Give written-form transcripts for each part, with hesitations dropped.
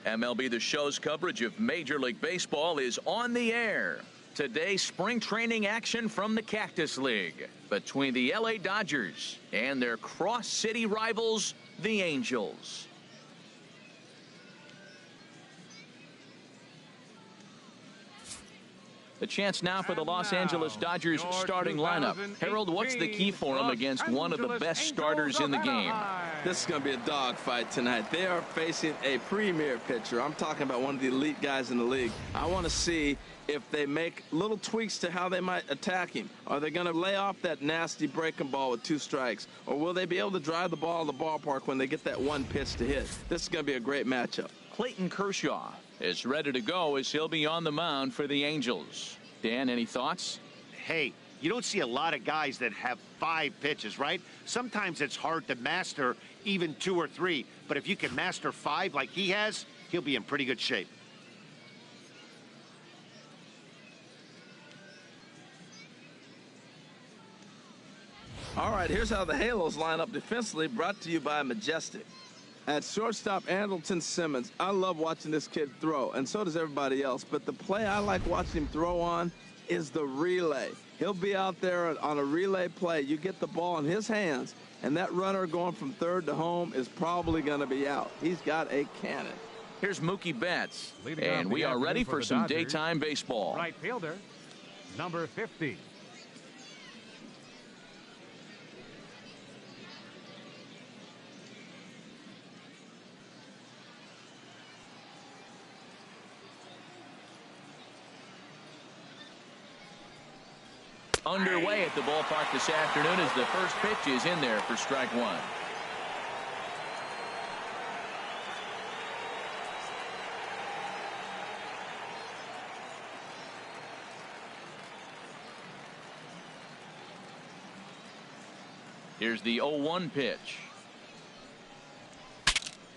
MLB The Show's coverage of Major League Baseball is on the air. Today, spring training action from the Cactus League between the LA Dodgers and their cross-city rivals, the Angels. The chance now for the Los Angeles Dodgers starting lineup. Harold, what's the key for them against one of the best starters in the game? This is going to be a dogfight tonight. They are facing a premier pitcher. I'm talking about one of the elite guys in the league. I want to see if they make little tweaks to how they might attack him. Are they going to lay off that nasty breaking ball with 2 strikes? Or will they be able to drive the ball in the ballpark when they get that one pitch to hit? This is going to be a great matchup. Clayton Kershaw is ready to go as he'll be on the mound for the Angels. Dan, any thoughts? Hey, you don't see a lot of guys that have 5 pitches, right? Sometimes it's hard to master even 2 or 3. But if you can master 5 like he has, he'll be in pretty good shape. All right, here's how the Halos line up defensively, brought to you by Majestic. At shortstop, Andrelton Simmons. I love watching this kid throw, and so does everybody else. But the play I like watching him throw on is the relay. He'll be out there on a relay play. You get the ball in his hands, and that runner going from third to home is probably going to be out. He's got a cannon. Here's Mookie Betts, and we are ready for some daytime baseball. Right fielder, number 50. Underway at the ballpark this afternoon as the first pitch is in there for strike 1. Here's the 0-1 pitch.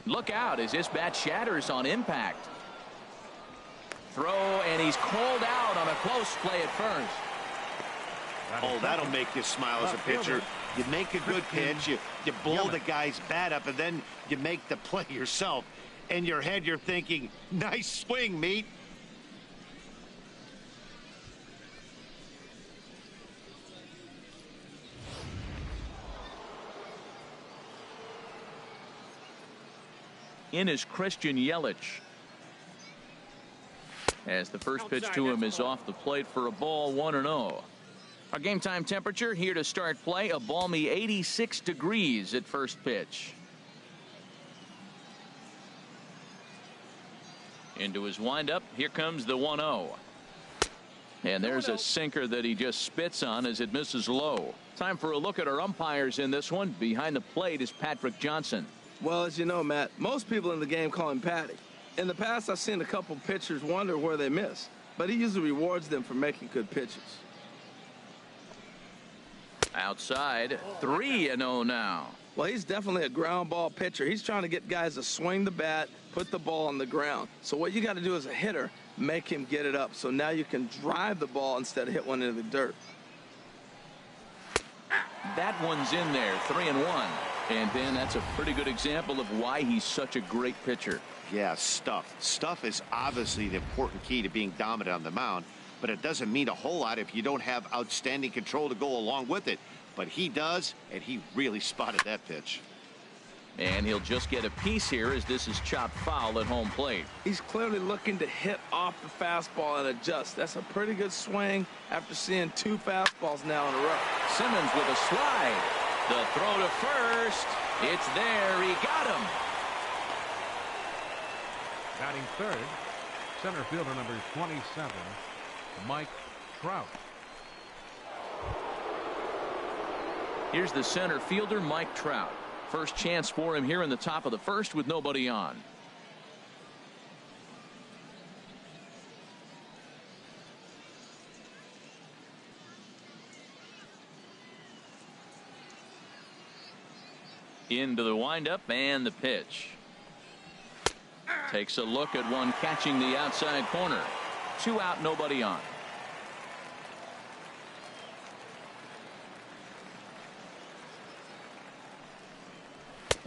Look out as this bat shatters on impact. Throw, and he's called out on a close play at first. Oh, that'll make you smile as a pitcher. You make a good pitch, you blow the guy's bat up, and then you make the play yourself. In your head, you're thinking, nice swing, meat. In is Christian Yelich. As the first pitch to him is off the plate for a ball, 1-0. Our game time temperature here to start play, a balmy 86 degrees at first pitch. Into his windup, here comes the 1-0. And there's a sinker that he just spits on as it misses low. Time for a look at our umpires in this one. Behind the plate is Patrick Johnson. Well, as you know, Matt, most people in the game call him Patty. In the past, I've seen a couple pitchers wonder where they miss, but he usually rewards them for making good pitches. Outside, 3-0 now. Well, he's definitely a ground ball pitcher. He's trying to get guys to swing the bat, put the ball on the ground. So what you got to do as a hitter, make him get it up. So now you can drive the ball instead of hit one into the dirt. That one's in there, 3-1. And Ben, that's a pretty good example of why he's such a great pitcher. Yeah, stuff. Stuff is obviously the important key to being dominant on the mound. But it doesn't mean a whole lot if you don't have outstanding control to go along with it. But he does, and he really spotted that pitch. And he'll just get a piece here as this is chopped foul at home plate. He's clearly looking to hit off the fastball and adjust. That's a pretty good swing after seeing 2 fastballs now in a row. Simmons with a slide. The throw to first. It's there. He got him. Batting third, center fielder number 27. Mike Trout. Here's the center fielder, Mike Trout. First chance for him here in the top of the first with nobody on. Into the windup and the pitch. Takes a look at one catching the outside corner. 2 out, nobody on.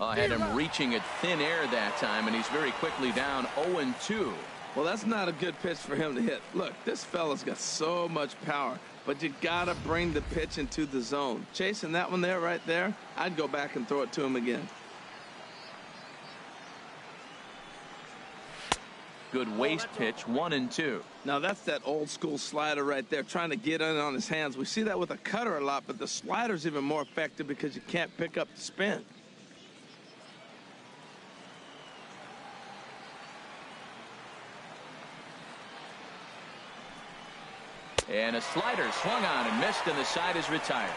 Had him reaching at thin air that time, and he's very quickly down 0-2. Well, that's not a good pitch for him to hit. Look, this fella's got so much power, but you gotta bring the pitch into the zone. Chasing that one there, right there, I'd go back and throw it to him again. Good waist pitch, 1-2. Now that's that old school slider right there, trying to get in on his hands. We see that with a cutter a lot, but the slider's even more effective because you can't pick up the spin. And a slider swung on and missed, and the side is retired.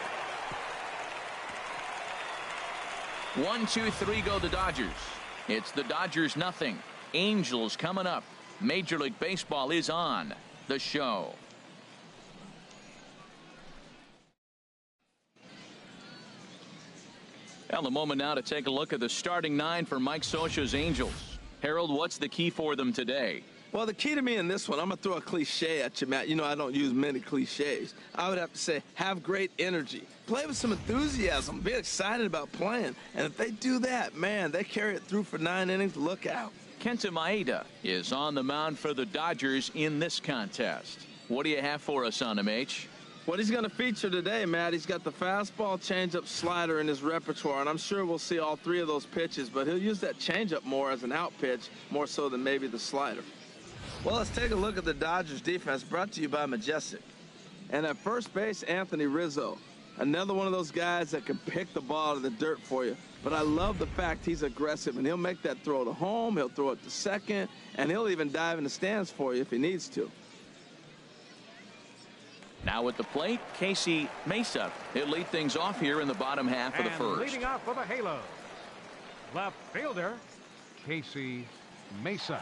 1-2-3 go the Dodgers. It's the Dodgers nothing. Angels coming up. Major League Baseball is on the show. Well, a moment now to take a look at the starting nine for Mike Scioscia's Angels. Harold, what's the key for them today? Well, the key to me in this one, I'm going to throw a cliche at you, Matt. You know I don't use many cliches. I would have to say, have great energy. Play with some enthusiasm. Be excited about playing. And if they do that, man, they carry it through for 9 innings. Look out. Kenta Maeda is on the mound for the Dodgers in this contest. What do you have for us on him, H? What he's going to feature today, Matt, he's got the fastball, changeup, slider in his repertoire, and I'm sure we'll see all three of those pitches, but he'll use that changeup more as an out pitch, more so than maybe the slider. Well, let's take a look at the Dodgers defense, brought to you by Majestic. And at first base, Anthony Rizzo. Another one of those guys that can pick the ball out of the dirt for you. But I love the fact he's aggressive, and he'll make that throw to home, he'll throw it to second, and he'll even dive in the stands for you if he needs to. Now at the plate, Casey Mesa. He'll lead things off here in the bottom half of the first. Leading off for the Halos, left fielder Casey Mesa.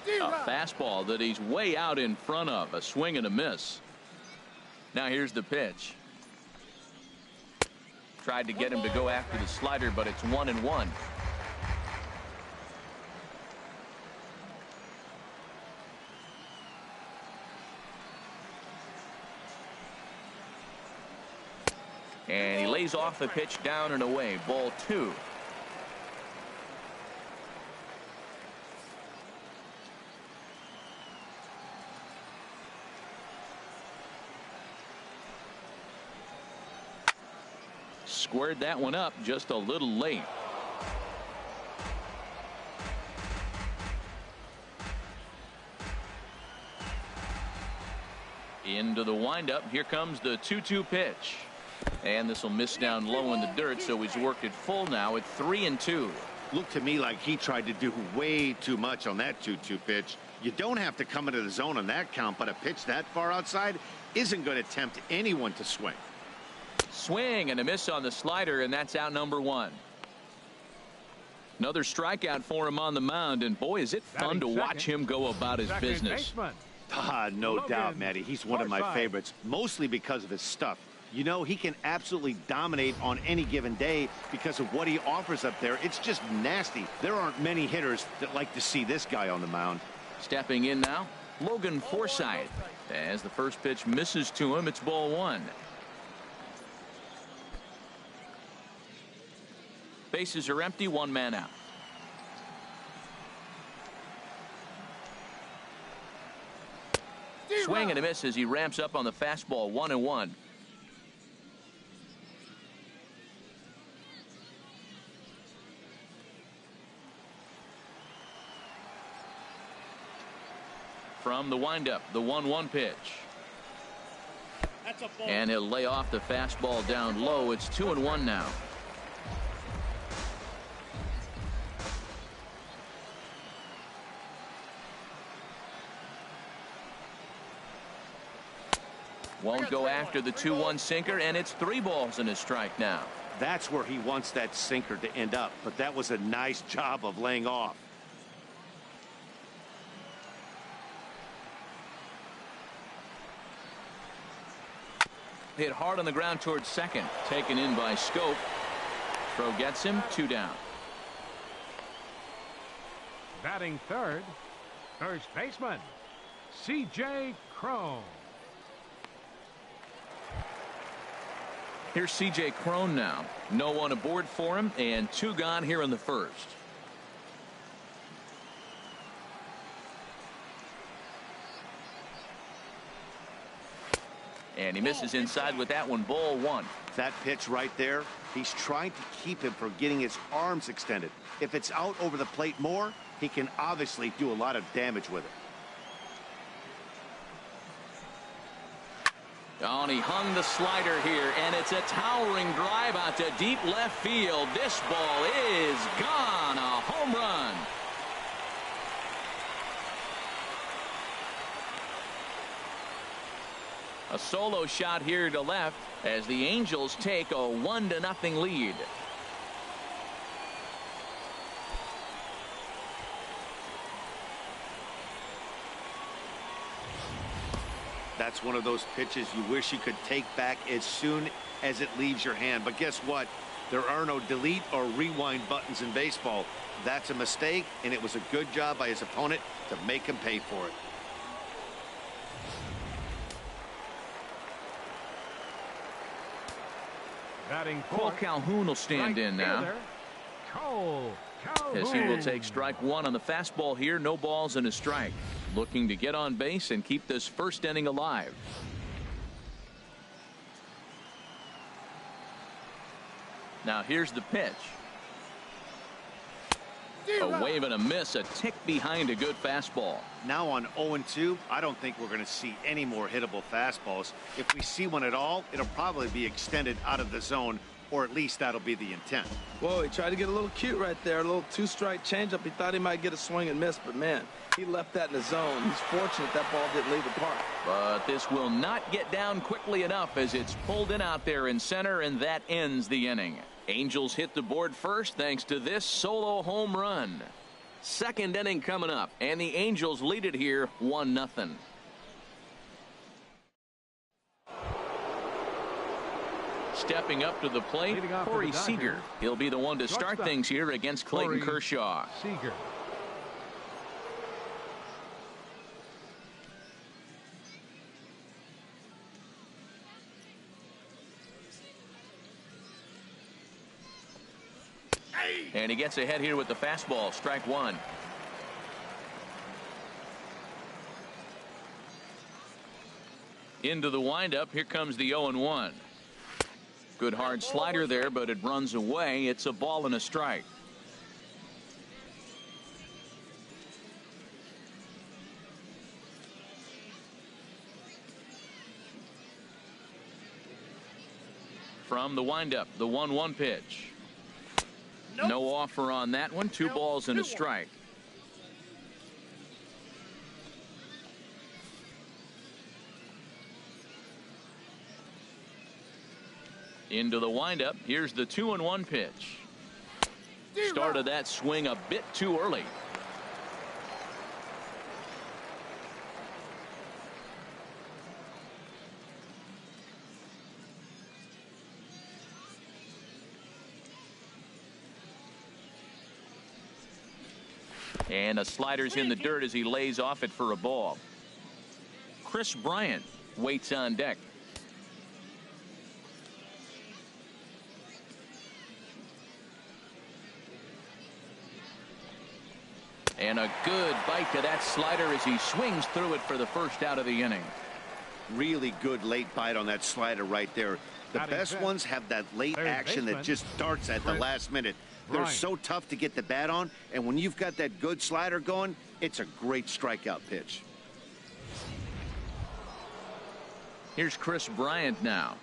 A fastball that he's way out in front of. A swing and a miss. Now here's the pitch. Tried to get him to go after the slider, but it's 1-1. And he lays off the pitch down and away. Ball 2. Squared that one up just a little late. Into the windup. Here comes the 2-2 pitch. And this will miss down low in the dirt, so he's worked it full now at 3-2. Looked to me like he tried to do way too much on that 2-2 pitch. You don't have to come into the zone on that count, but a pitch that far outside isn't going to tempt anyone to swing. Swing and a miss on the slider, and that's out number 1. Another strikeout for him on the mound, and boy, is it fun to watch him go about his business. No doubt, Matty. He's one of my favorites, mostly because of his stuff. You know, he can absolutely dominate on any given day because of what he offers up there. It's just nasty. There aren't many hitters that like to see this guy on the mound. Stepping in now, Logan Forsythe. As the first pitch misses to him, it's ball 1. Bases are empty, 1 man out. Swing and a miss as he ramps up on the fastball. 1-1. From the windup, the 1-1 pitch. And he'll lay off the fastball down low. It's 2-1 now. Won't go after the 2-1 sinker, and it's 3 balls and a strike now. That's where he wants that sinker to end up, but that was a nice job of laying off. Hit hard on the ground towards second. Taken in by Scope. Throw gets him. 2 down. Batting third, first baseman C.J. Cron. Here's C.J. Crone now. No one aboard for him, and 2 gone here in the first. And he misses inside with that one. Ball 1. That pitch right there, he's trying to keep him from getting his arms extended. If it's out over the plate more, he can obviously do a lot of damage with it. Oh, and he hung the slider here, and it's a towering drive out to deep left field. This ball is gone. A home run. A solo shot here to left as the Angels take a 1-0 lead. That's one of those pitches you wish you could take back as soon as it leaves your hand. But guess what? There are no delete or rewind buttons in baseball. That's a mistake, and it was a good job by his opponent to make him pay for it. Batting Cole Calhoun will stand in now. Cole Calhoun. As he will take strike 1 on the fastball here. No balls and a strike. Looking to get on base and keep this first inning alive. Now here's the pitch. A wave and a miss, a tick behind a good fastball. Now on 0-2, I don't think we're going to see any more hittable fastballs. If we see one at all, it'll probably be extended out of the zone, or at least that'll be the intent. Whoa, he tried to get a little cute right there. A little 2-strike changeup. He thought he might get a swing and miss, but man, he left that in the zone. He's fortunate that ball didn't leave the park. But this will not get down quickly enough as it's pulled in out there in center, and that ends the inning. Angels hit the board first thanks to this solo home run. Second inning coming up, and the Angels lead it here 1-0. Stepping up to the plate, Corey Seager. He'll be the one to start things here against Clayton Kershaw. Seager. And he gets ahead here with the fastball. Strike 1. Into the windup. Here comes the 0-1. Good hard slider there, but it runs away. It's a ball and a strike. From the windup, the 1-1 pitch. No offer on that one. 2 balls and a strike. Into the windup. Here's the 2-1 pitch. Started that swing a bit too early. And a slider's in the dirt as he lays off it for a ball. Chris Bryant waits on deck. And a good bite to that slider as he swings through it for the first out of the inning. Really good late bite on that slider right there. The best ones have that late action that just darts at the last minute. They're so tough to get the bat on, and when you've got that good slider going, it's a great strikeout pitch. Here's Chris Bryant now.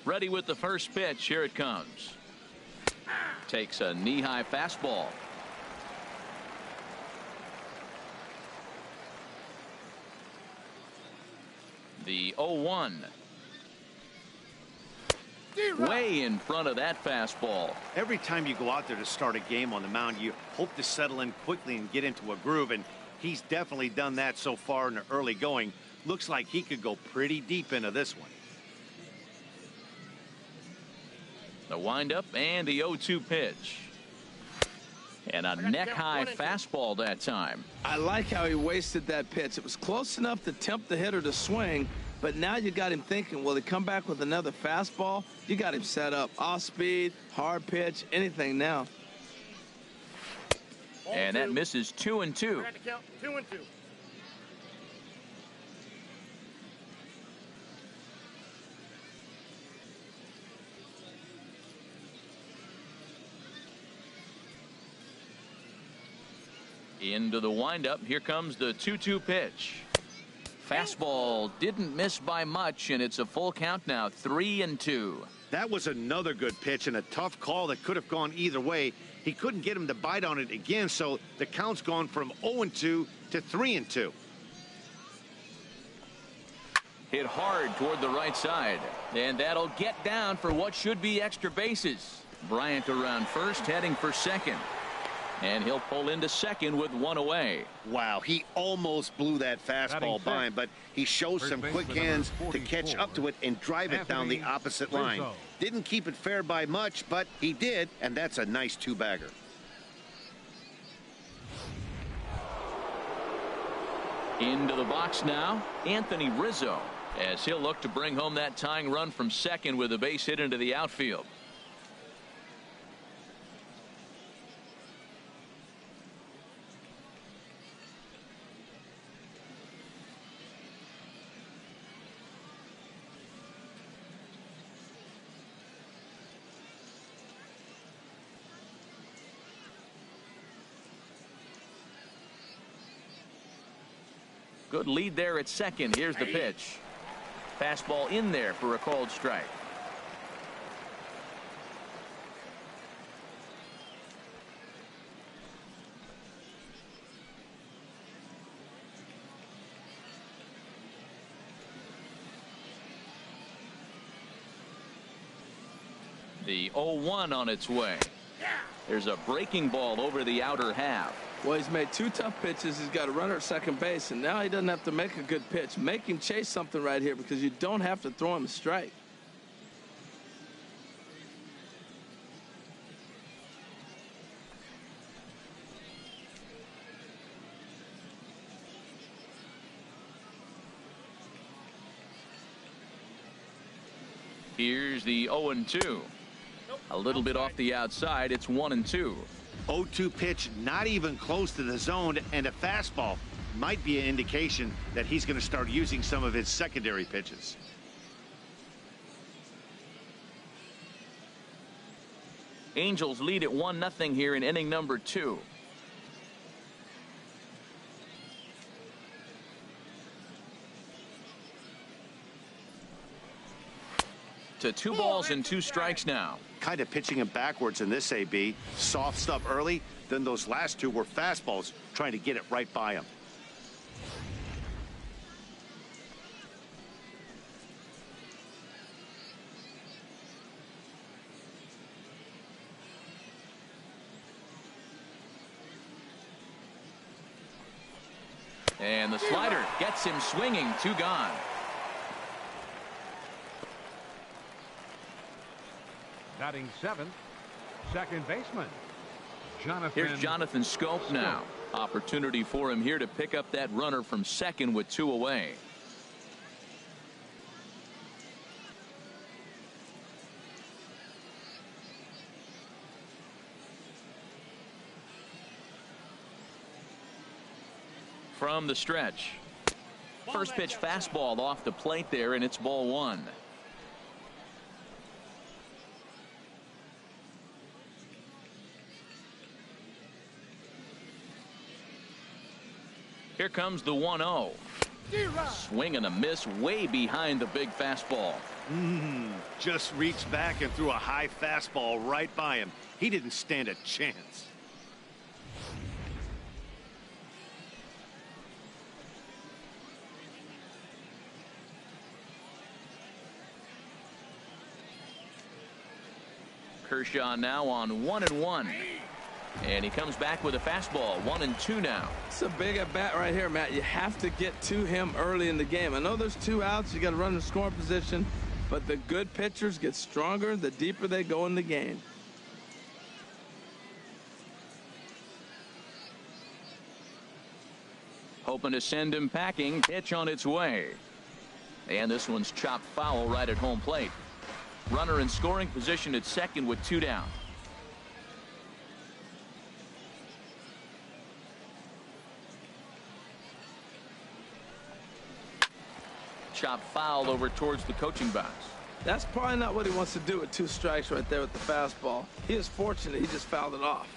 Ready with the first pitch. Here it comes. Takes a knee-high fastball. The 0-1. Way in front of that fastball. Every time you go out there to start a game on the mound, you hope to settle in quickly and get into a groove, and He's definitely done that so far in the early going. Looks like he could go pretty deep into this one. The windup and the 0-2 pitch. And a neck-high fastball that time. I like how he wasted that pitch. It was close enough to tempt the hitter to swing, but now you got him thinking, will he come back with another fastball? You got him set up. Off speed, hard pitch, anything now. And that misses 2-2. 2-2. Into the windup. Here comes the 2-2 pitch. Fastball didn't miss by much, and it's a full count now, 3-2. That was another good pitch and a tough call that could have gone either way. He couldn't get him to bite on it again, so the count's gone from 0-2 to 3-2. Hit hard toward the right side, and that'll get down for what should be extra bases. Bryant around first, heading for second. And he'll pull into second with one away. Wow, he almost blew that fastball by him, but he shows some quick hands to catch up to it and drive it down the opposite line. Didn't keep it fair by much, but he did, and that's a nice two-bagger. Into the box now, Anthony Rizzo, as he'll look to bring home that tying run from second with a base hit into the outfield. Good lead there at second. Here's the pitch. Fastball in there for a called strike. The 0-1 on its way. There's a breaking ball over the outer half. Well, he's made two tough pitches. He's got a runner at second base, and now he doesn't have to make a good pitch. Make him chase something right here because you don't have to throw him a strike. Here's the 0-2. A little bit off the outside. It's 1-2. 0-2 pitch, not even close to the zone, and a fastball might be an indication that he's going to start using some of his secondary pitches. Angels lead at 1-0 here in inning number 2. To 2 balls and 2 strikes now. Kind of pitching him backwards in this AB. Soft stuff early, then those last 2 were fastballs, trying to get it right by him. And the slider gets him swinging. 2 gone. Batting 7th, second baseman Here's Jonathan Scope now. Opportunity for him here to pick up that runner from second with 2 away. From the stretch. First pitch fastball off the plate there, and it's ball 1. Here comes the 1-0. Swing and a miss way behind the big fastball. Just reached back and threw a high fastball right by him. He didn't stand a chance. Kershaw now on 1-1. And he comes back with a fastball. 1-2 now. It's a big at bat right here, Matt. You have to get to him early in the game. I know there's 2 outs. You got to run in scoring position. But the good pitchers get stronger the deeper they go in the game. Hoping to send him packing. Pitch on its way. And this one's chopped foul right at home plate. Runner in scoring position at second with 2 down. Chop foul over towards the coaching box. That's probably not what he wants to do with 2 strikes right there with the fastball. He is fortunate he just fouled it off.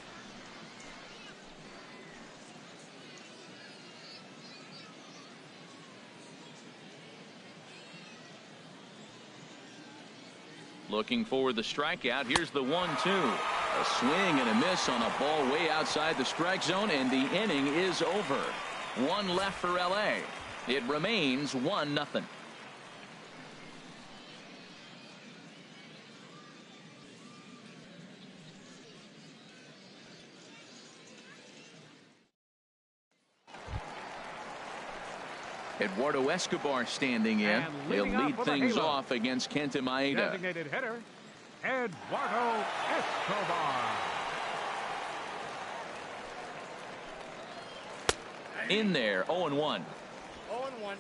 Looking for the strikeout. Here's the 1-2. A swing and a miss on a ball way outside the strike zone, and the inning is over. 1 left for LA. It remains 1-0. Eduardo Escobar standing in. He'll lead things off against Kenta Maeda. Designated hitter, Eduardo Escobar. In there, 0-1. 0-1.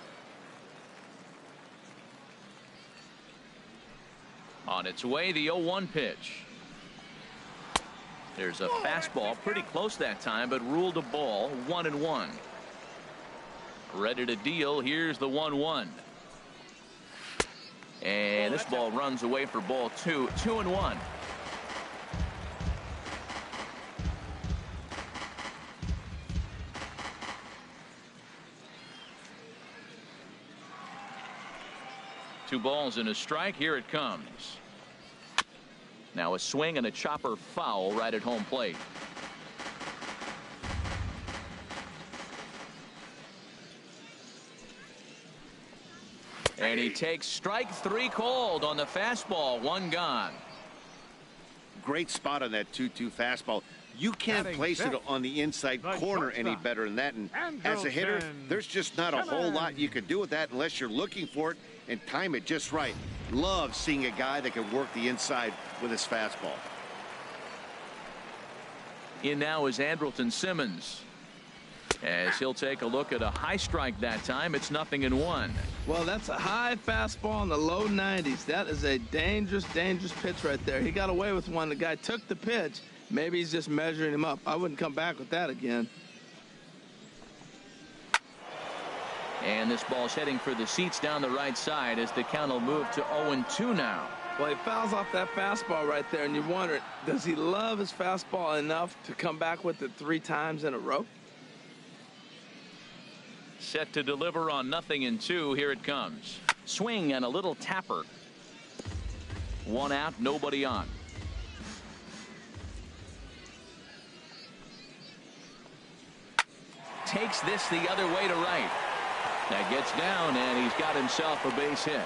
On its way, the 0-1 pitch. There's a fastball pretty close that time, but ruled a ball. 1-1. Ready to deal. Here's the 1-1. And this ball runs away for ball 2. 2-1. Two balls and a strike. Here it comes. Now a swing and a chopper foul right at home plate. And he takes strike 3 called on the fastball. 1 gone. Great spot on that 2-2 fastball. You can't place it on the inside corner any better than that. And as a hitter, there's just not a whole lot you can do with that unless you're looking for it and time it just right. Love seeing a guy that can work the inside with his fastball. In now is Andrelton Simmons, as he'll take a look at a high strike that time. It's 0-1. Well, that's a high fastball in the low 90s. That is a dangerous, dangerous pitch right there. He got away with one. The guy took the pitch. Maybe he's just measuring him up. I wouldn't come back with that again. And this ball's heading for the seats down the right side as the count will move to 0-2 now. Well, he fouls off that fastball right there, and you wonder, does he love his fastball enough to come back with it 3 times in a row? Set to deliver on 0-2. Here it comes. Swing and a little tapper. 1 out, nobody on. Takes this the other way to right. That gets down, and he's got himself a base hit.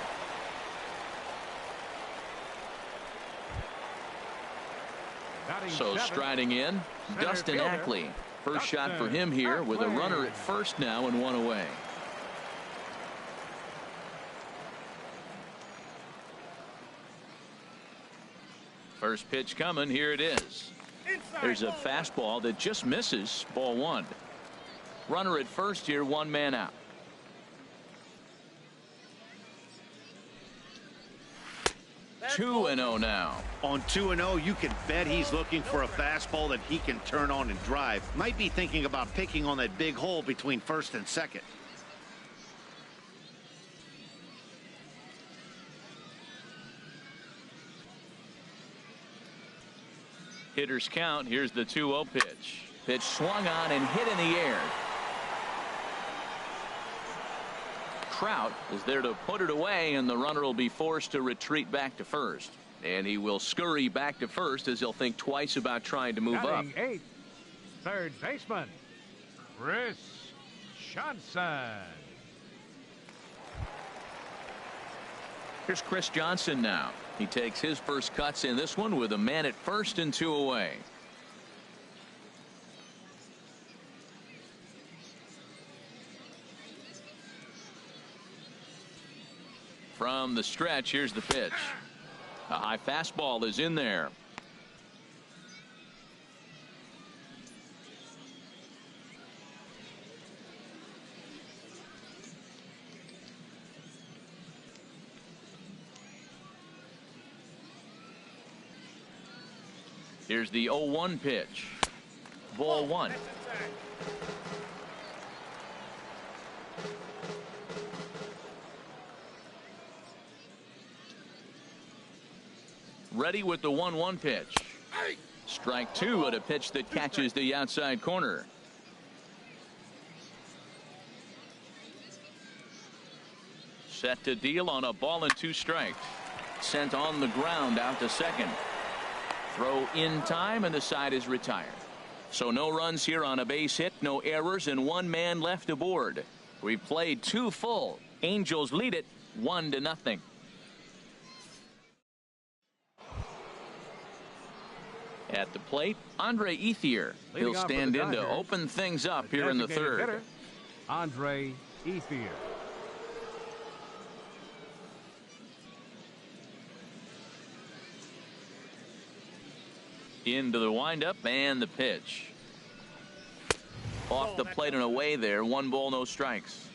So striding in, Dustin Ackley. First shot for him here with a runner at first now and 1 away. First pitch coming. Here it is. There's a fastball that just misses. Ball 1. Runner at first here, 1 man out. That's 2-0 now. On 2-0, you can bet he's looking for a fastball that he can turn on and drive. Might be thinking about picking on that big hole between first and second. Hitters count. Here's the 2-0 pitch. Pitch swung on and hit in the air. Trout is there to put it away, and the runner will be forced to retreat back to first. And he will scurry back to first as he'll think twice about trying to move up. Batting 8th, third baseman, Chris Johnson. Here's Chris Johnson now. He takes his first cuts in this one with a man at first and 2 away. From the stretch, here's the pitch. A high fastball is in there. Here's the 0-1 pitch. Ball one. Ready with the 1-1 pitch. Strike two at a pitch that catches the outside corner. Set to deal on a ball and 2 strikes. Sent on the ground out to second. Throw in time and the side is retired. So no runs here on a base hit, no errors, and 1 man left aboard. We played 2 full. Angels lead it 1-0. At the plate, Andre Ethier. He'll stand in to open things up here in the third. Hitter, Andre Ethier. Into the windup and the pitch. Off the plate and away there. 1 ball, no strikes.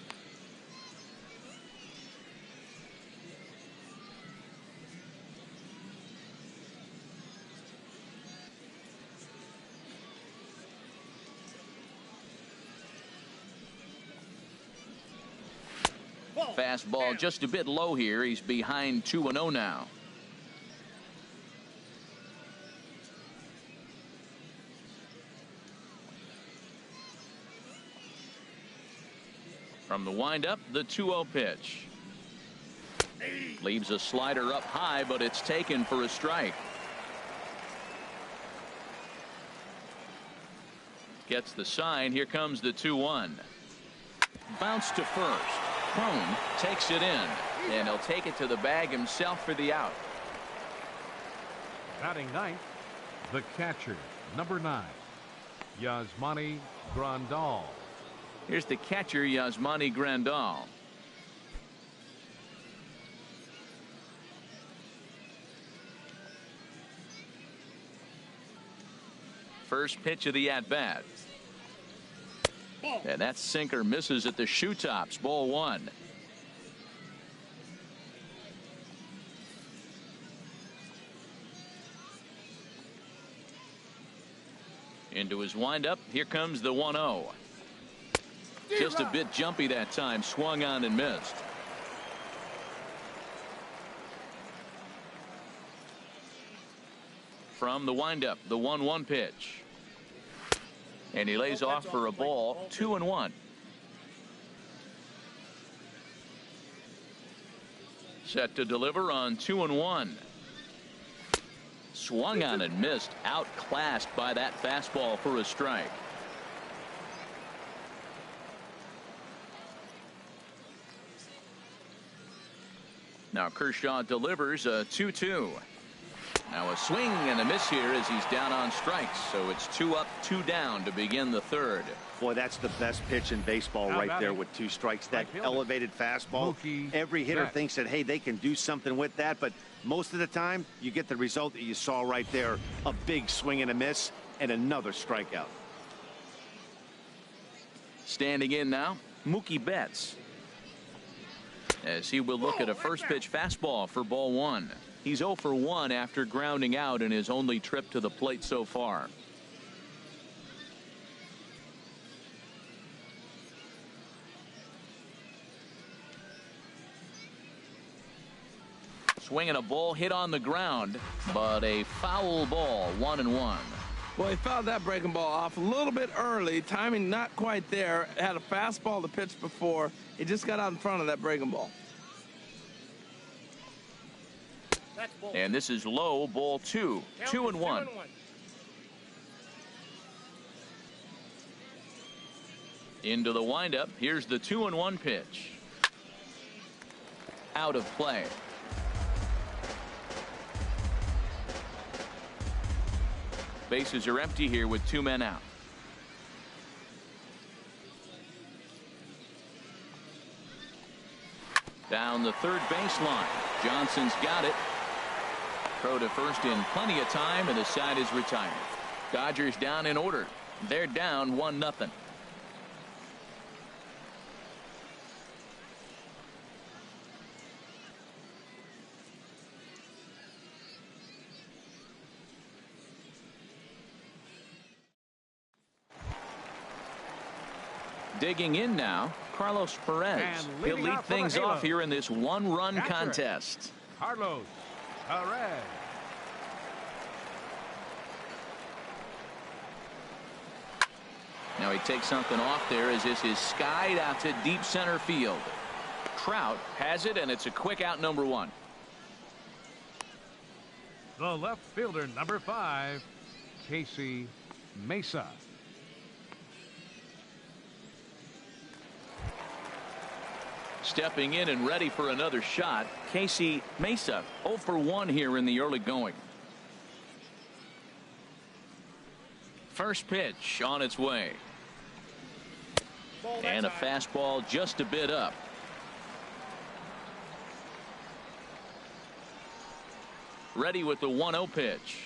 Fastball just a bit low here. He's behind 2-0 now. From the windup, the 2-0 pitch. Leaves a slider up high, but it's taken for a strike. Gets the sign. Here comes the 2-1. Bounce to first. Crone takes it in, and he'll take it to the bag himself for the out. Batting ninth, the catcher, number 9, Yasmani Grandal. Here's the catcher, Yasmani Grandal. First pitch of the at-bat. And that sinker misses at the shoe tops. Ball 1. Into his windup. Here comes the 1-0. Just a bit jumpy that time. Swung on and missed. From the windup, the 1-1 pitch. And he lays off for a ball. 2-1. Set to deliver on 2-1. Swung on and missed. Outclassed by that fastball for a strike. Now Kershaw delivers a 2-2. Now a swing and a miss here as he's down on strikes. So it's 2 up, 2 down to begin the third. Boy, that's the best pitch in baseball right there with 2 strikes. That elevated fastball. Every hitter thinks that, hey, they can do something with that. But most of the time, you get the result that you saw right there. A big swing and a miss and another strikeout. Standing in now, Mookie Betts. As he will look at a first pitch fastball for ball 1. He's 0 for 1 after grounding out in his only trip to the plate so far. Swinging a ball hit on the ground, but a foul ball. 1-1. Well, he fouled that breaking ball off a little bit early. Timing not quite there. Had a fastball to pitch before. He just got out in front of that breaking ball. And this is low, ball 2. 2-1. Into the windup. Here's the 2-1 pitch. Out of play. Bases are empty here with 2 men out. Down the third baseline. Johnson's got it. Throw to first in plenty of time, and the side is retired. Dodgers down in order. They're down 1-0. Digging in now, Carlos Perez. He'll lead things off here in this one-run contest. Carlos Perez. Now he takes something off there as this is skied out to deep center field. Trout has it, and it's a quick out, number 1. The left fielder, number 5, Casey Mesa. Stepping in and ready for another shot, Casey Mesa, 0 for 1 here in the early going. First pitch on its way. And a fastball just a bit up. Ready with the 1-0 pitch.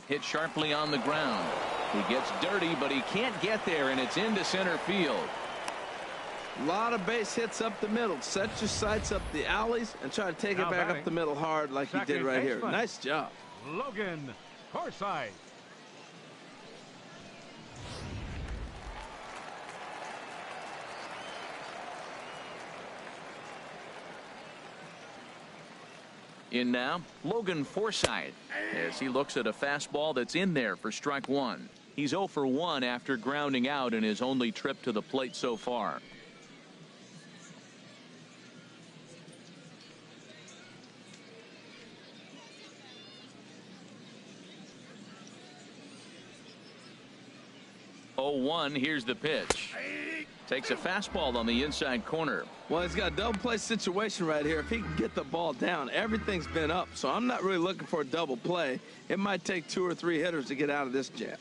Hit sharply on the ground. He gets dirty, but he can't get there, and it's into center field. A lot of base hits up the middle. Set your sights up the alleys and try to take it back up the middle hard like he did right here. Nice job. Logan Forsythe. In now, Logan Forsythe, as he looks at a fastball that's in there for strike 1. He's 0 for 1 after grounding out in his only trip to the plate so far. Here's the pitch. Takes a fastball on the inside corner. Well, he's got a double play situation right here. If he can get the ball down, everything's been up. So I'm not really looking for a double play. It might take 2 or 3 hitters to get out of this jam.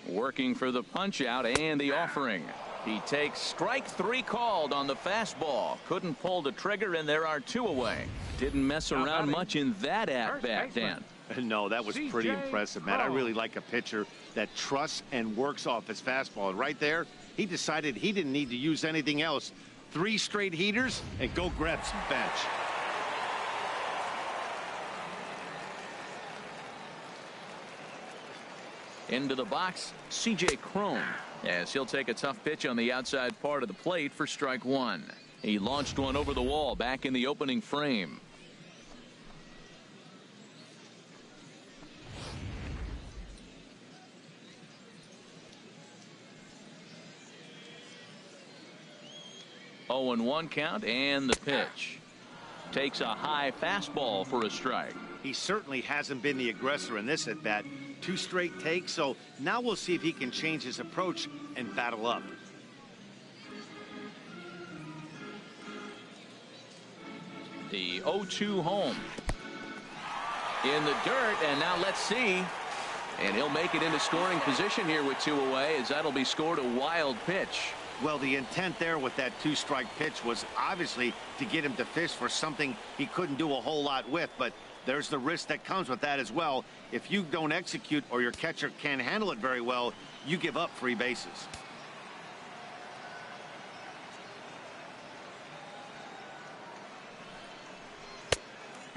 Working for the punch out and the offering. He takes strike 3 called on the fastball. Couldn't pull the trigger, and there are 2 away. Didn't mess around much in that at-bat, Dan. No, that was pretty impressive, man. I really like a pitcher that trusts and works off his fastball. And right there, he decided he didn't need to use anything else. 3 straight heaters and go grab some bench. Into the box, C.J. Cron, as he'll take a tough pitch on the outside part of the plate for strike 1. He launched one over the wall back in the opening frame. Oh, and 1 count, and the pitch. Takes a high fastball for a strike. He certainly hasn't been the aggressor in this at bat. 2 straight takes, so now we'll see if he can change his approach and battle up. The 0-2 home. In the dirt, and now let's see. And he'll make it into scoring position here with 2 away, as that'll be scored a wild pitch. Well, the intent there with that 2-strike pitch was obviously to get him to fish for something he couldn't do a whole lot with, but there's the risk that comes with that as well. If you don't execute or your catcher can't handle it very well, you give up free bases.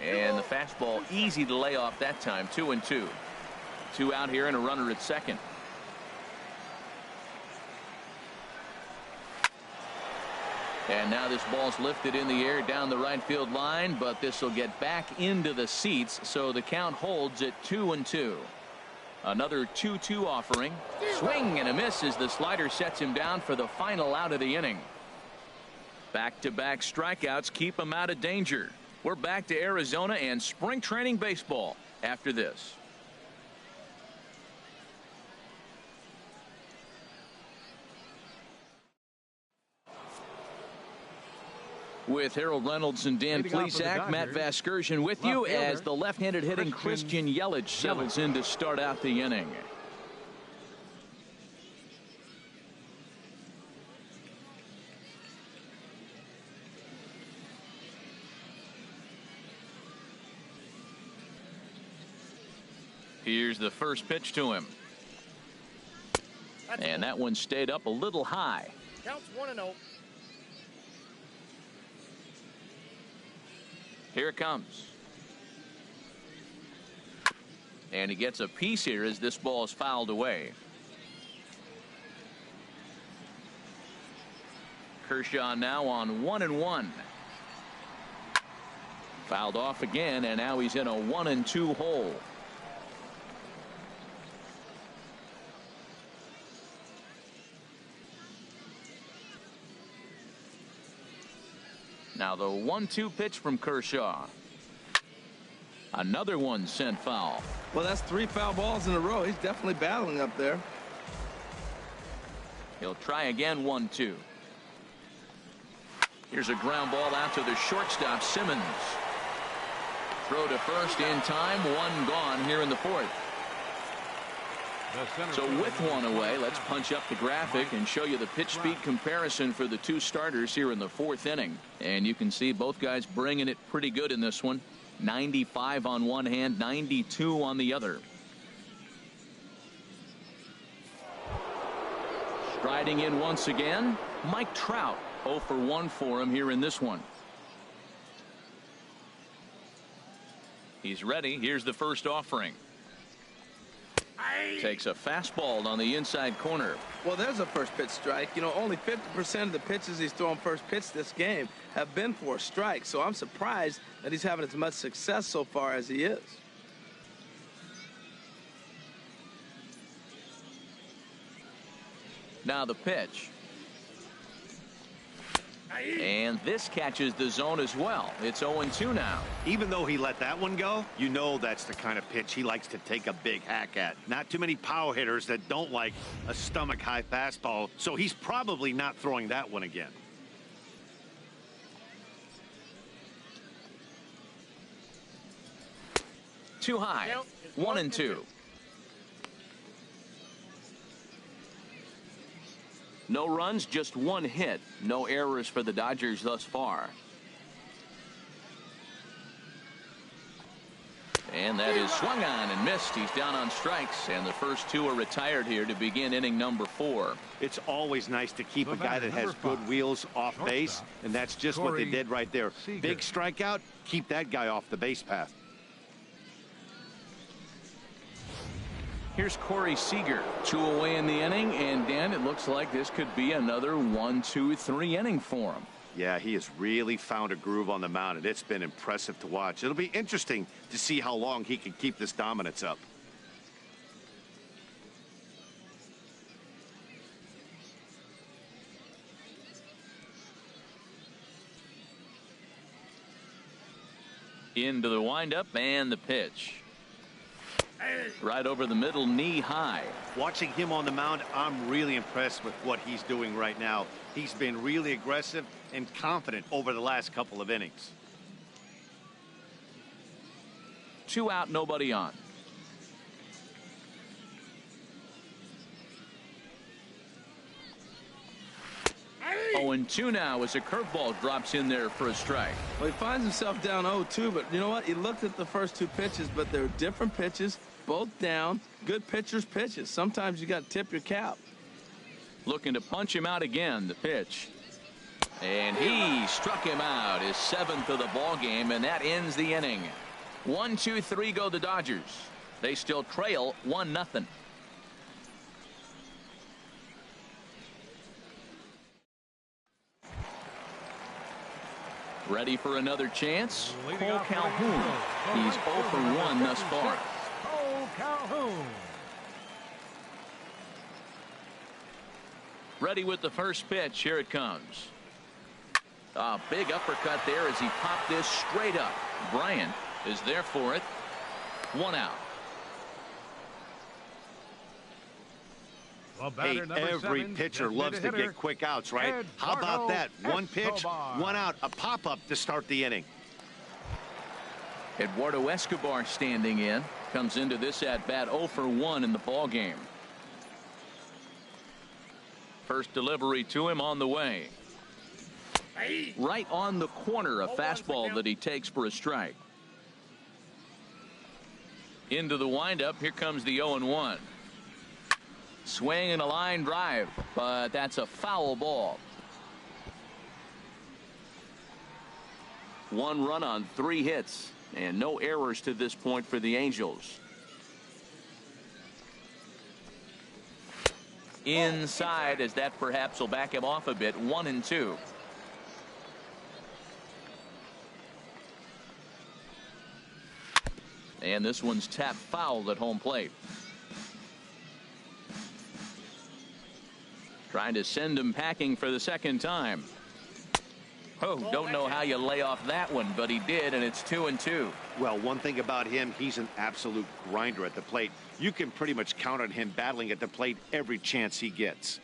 And the fastball easy to lay off that time. 2-2. 2 out here and a runner at second. And now this ball's lifted in the air down the right field line, but this will get back into the seats, so the count holds at 2-2. Another 2-2 offering. Swing and a miss as the slider sets him down for the final out of the inning. Back-to-back strikeouts keep him out of danger. We're back to Arizona and spring training baseball after this. With Harold Reynolds and Dan Plesac, Matt Vasgersian with you as the left-handed hitting Christian Yelich settles in to start out the inning. Here's the first pitch to him. And that one stayed up a little high. Counts 1-0. Here it comes. And he gets a piece here as this ball is fouled away. Kershaw now on 1-1. Fouled off again, and now he's in a 1-2 hole. Now the 1-2 pitch from Kershaw. Another one sent foul. Well, that's 3 foul balls in a row. He's definitely battling up there. He'll try again. 1-2. Here's a ground ball out to the shortstop, Simmons. Throw to first in time. 1 gone here in the 4th. So with 1 away, let's punch up the graphic and show you the pitch speed comparison for the 2 starters here in the 4th inning. And you can see both guys bringing it pretty good in this one. 95 on one hand, 92 on the other. Striding in once again, Mike Trout. 0 for 1 for him here in this one. He's ready. Here's the first offering. Takes a fastball on the inside corner. Well, there's a first pitch strike. You know, only 50% of the pitches he's throwing first pitch this game have been for a strike. So I'm surprised that he's having as much success so far as he is. Now the pitch. And this catches the zone as well. It's 0-2 now. Even though he let that one go, you know that's the kind of pitch he likes to take a big hack at. Not too many power hitters that don't like a stomach-high fastball, so he's probably not throwing that one again. Too high. 1-2. No runs, just 1 hit. No errors for the Dodgers thus far. And that is swung on and missed. He's down on strikes, and the first 2 are retired here to begin inning number 4. It's always nice to keep a guy that has good wheels off base, and that's just what they did right there. Big strikeout, keep that guy off the base path. Here's Corey Seager. 2 away in the inning, and Dan, it looks like this could be another 1, 2, 3 inning for him. Yeah, he has really found a groove on the mound, and it's been impressive to watch. It'll be interesting to see how long he can keep this dominance up. Into the windup and the pitch. Right over the middle, knee high. Watching him on the mound, I'm really impressed with what he's doing right now. He's been really aggressive and confident over the last couple of innings. 2 out, nobody on. 0-2 now as a curveball drops in there for a strike. Well, he finds himself down 0-2, but you know what? He looked at the first 2 pitches, but they're different pitches, both down. Good pitchers' pitches. Sometimes you got to tip your cap. Looking to punch him out again, the pitch. And he struck him out, his 7th of the ball game, and that ends the inning. 1, 2, 3 go the Dodgers. They still trail 1-0. Ready for another chance? Cole Calhoun. He's 0 for 1 thus far. Cole Calhoun. Ready with the first pitch. Here it comes. A big uppercut there as he popped this straight up. Bryant is there for it. 1 out. The Hey, batter, number every 7, pitcher designated loves to hitter, get quick outs, right? How about Eduardo that? One pitch, Escobar. 1 out, a pop-up to start the inning. Eduardo Escobar standing in. Comes into this at-bat 0 for 1 in the ball game. First delivery to him on the way. Right on the corner, a fastball that he takes for a strike. Into the windup, here comes the 0-1. Swing and a line drive, but that's a foul ball. 1 run on 3 hits, and no errors to this point for the Angels. Inside, as that perhaps will back him off a bit. 1-2. And this one's tapped foul at home plate. Trying to send him packing for the second time. Oh, don't know how you lay off that one, but he did, and it's 2-2. Well, one thing about him, he's an absolute grinder at the plate. You can pretty much count on him battling at the plate every chance he gets.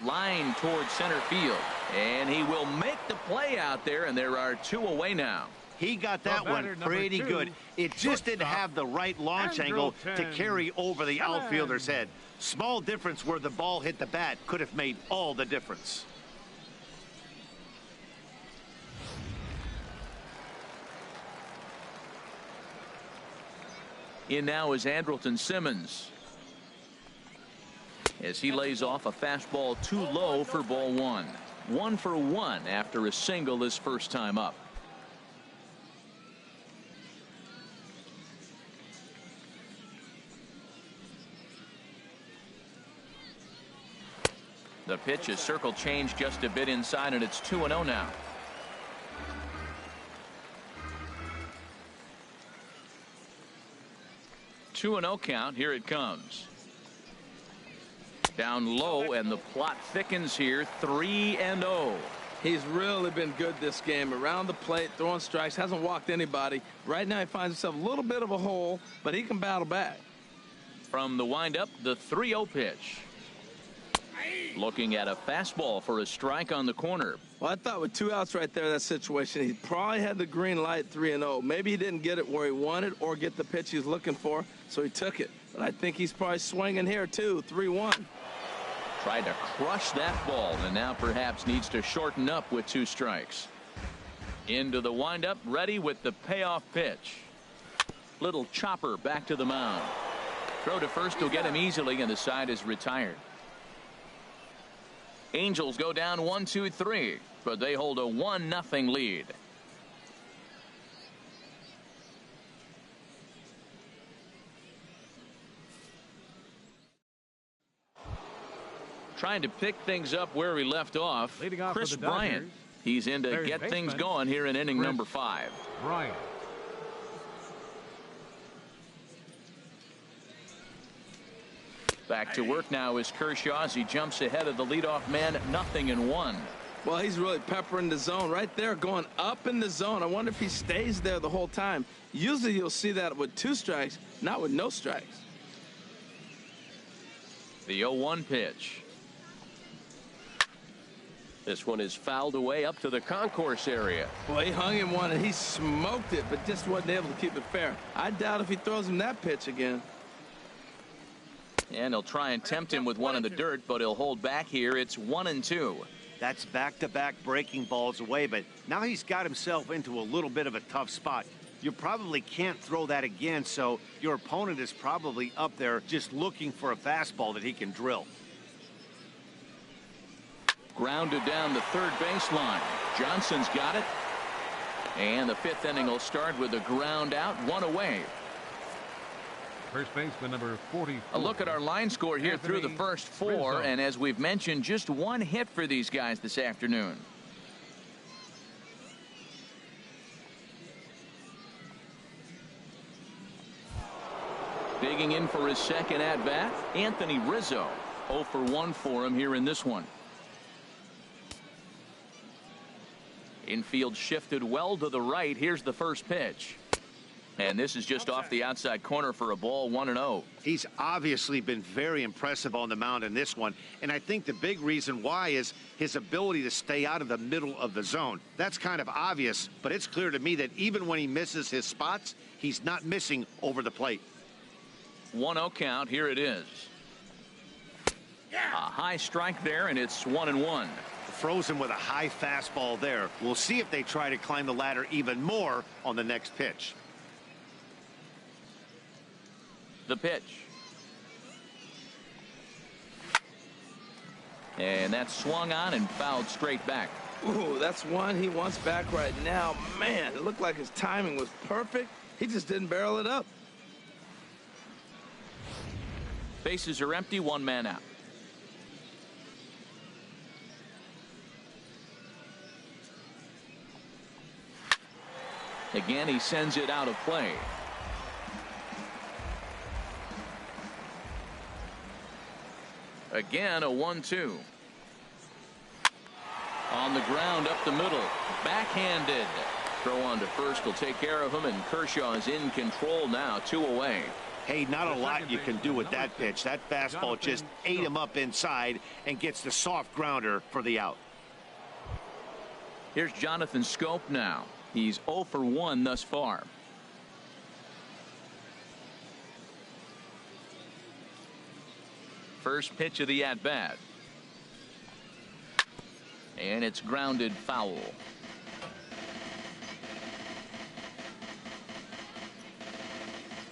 Line towards center field, and he will make the play out there, and there are 2 away now. He got that one pretty good. It just didn't have the right launch angle to carry over the outfielder's head. Small difference where the ball hit the bat could have made all the difference. In now is Andrelton Simmons, as he lays off a fastball too low for ball 1. 1 for 1 after a single his first time up. The pitch is circle changed just a bit inside, and it's 2-0 now. Two 2-0 count. Here it comes. Down low, and the plot thickens here. 3-0. He's really been good this game. Around the plate, throwing strikes, hasn't walked anybody. Right now he finds himself a little bit of a hole, but he can battle back. From the windup, the 3-0 pitch. Looking at a fastball for a strike on the corner. Well, I thought with 2 outs right there in that situation, he probably had the green light 3-0. Maybe he didn't get it where he wanted or get the pitch he was looking for, so he took it. But I think he's probably swinging here, too. 3-1. Tried to crush that ball, and now perhaps needs to shorten up with 2 strikes. Into the windup, ready with the payoff pitch. Little chopper back to the mound. Throw to first will get him easily, and the side is retired. Angels go down 1-2-3, but they hold a 1-0 lead. Trying to pick things up where we left off. Leading off Chris for the Dodgers, Bryant. He's in to get things going here in inning number 5. Bryant. Back to work now is Kershaw as he jumps ahead of the leadoff man. 0-1. Well, he's really peppering the zone right there, going up in the zone. I wonder if he stays there the whole time. Usually you'll see that with 2 strikes, not with no strikes. The 0-1 pitch. This one is fouled away up to the concourse area. Well, he hung him one and he smoked it, but just wasn't able to keep it fair. I doubt if he throws him that pitch again. And he'll try and tempt him with one in the dirt, but he'll hold back here. It's 1-2. That's back-to-back breaking balls away, but now he's got himself into a little bit of a tough spot. You probably can't throw that again, so your opponent is probably up there just looking for a fastball that he can drill. Grounded down the third baseline. Johnson's got it. And the 5th inning will start with a ground out, 1 away. First baseman number 44. A look at our line score here through the first 4, and as we've mentioned, just 1 hit for these guys this afternoon. Digging in for his second at-bat, Anthony Rizzo. 0 for 1 for him here in this one. Infield shifted well to the right. Here's the first pitch. And this is just off the outside corner for a ball, 1-0. He's obviously been very impressive on the mound in this one, and I think the big reason why is his ability to stay out of the middle of the zone. That's kind of obvious, but it's clear to me that even when he misses his spots, he's not missing over the plate. 1-0 count. Here it is. A high strike there, and it's 1-1. Frozen with a high fastball there. We'll see if they try to climb the ladder even more on the next pitch. The pitch. And that's swung on and fouled straight back. Ooh, that's one he wants back right now. Man, it looked like his timing was perfect. He just didn't barrel it up. Bases are empty, one man out. Again, he sends it out of play. Again, a 1-2. On the ground up the middle. Backhanded. Throw on to first will take care of him, and Kershaw is in control now, 2 away. Hey, not a lot you can do with that pitch. That fastball just ate him up inside and gets the soft grounder for the out. Here's Jonathan Scope now. He's 0 for 1 thus far. First pitch of the at-bat. And it's grounded foul.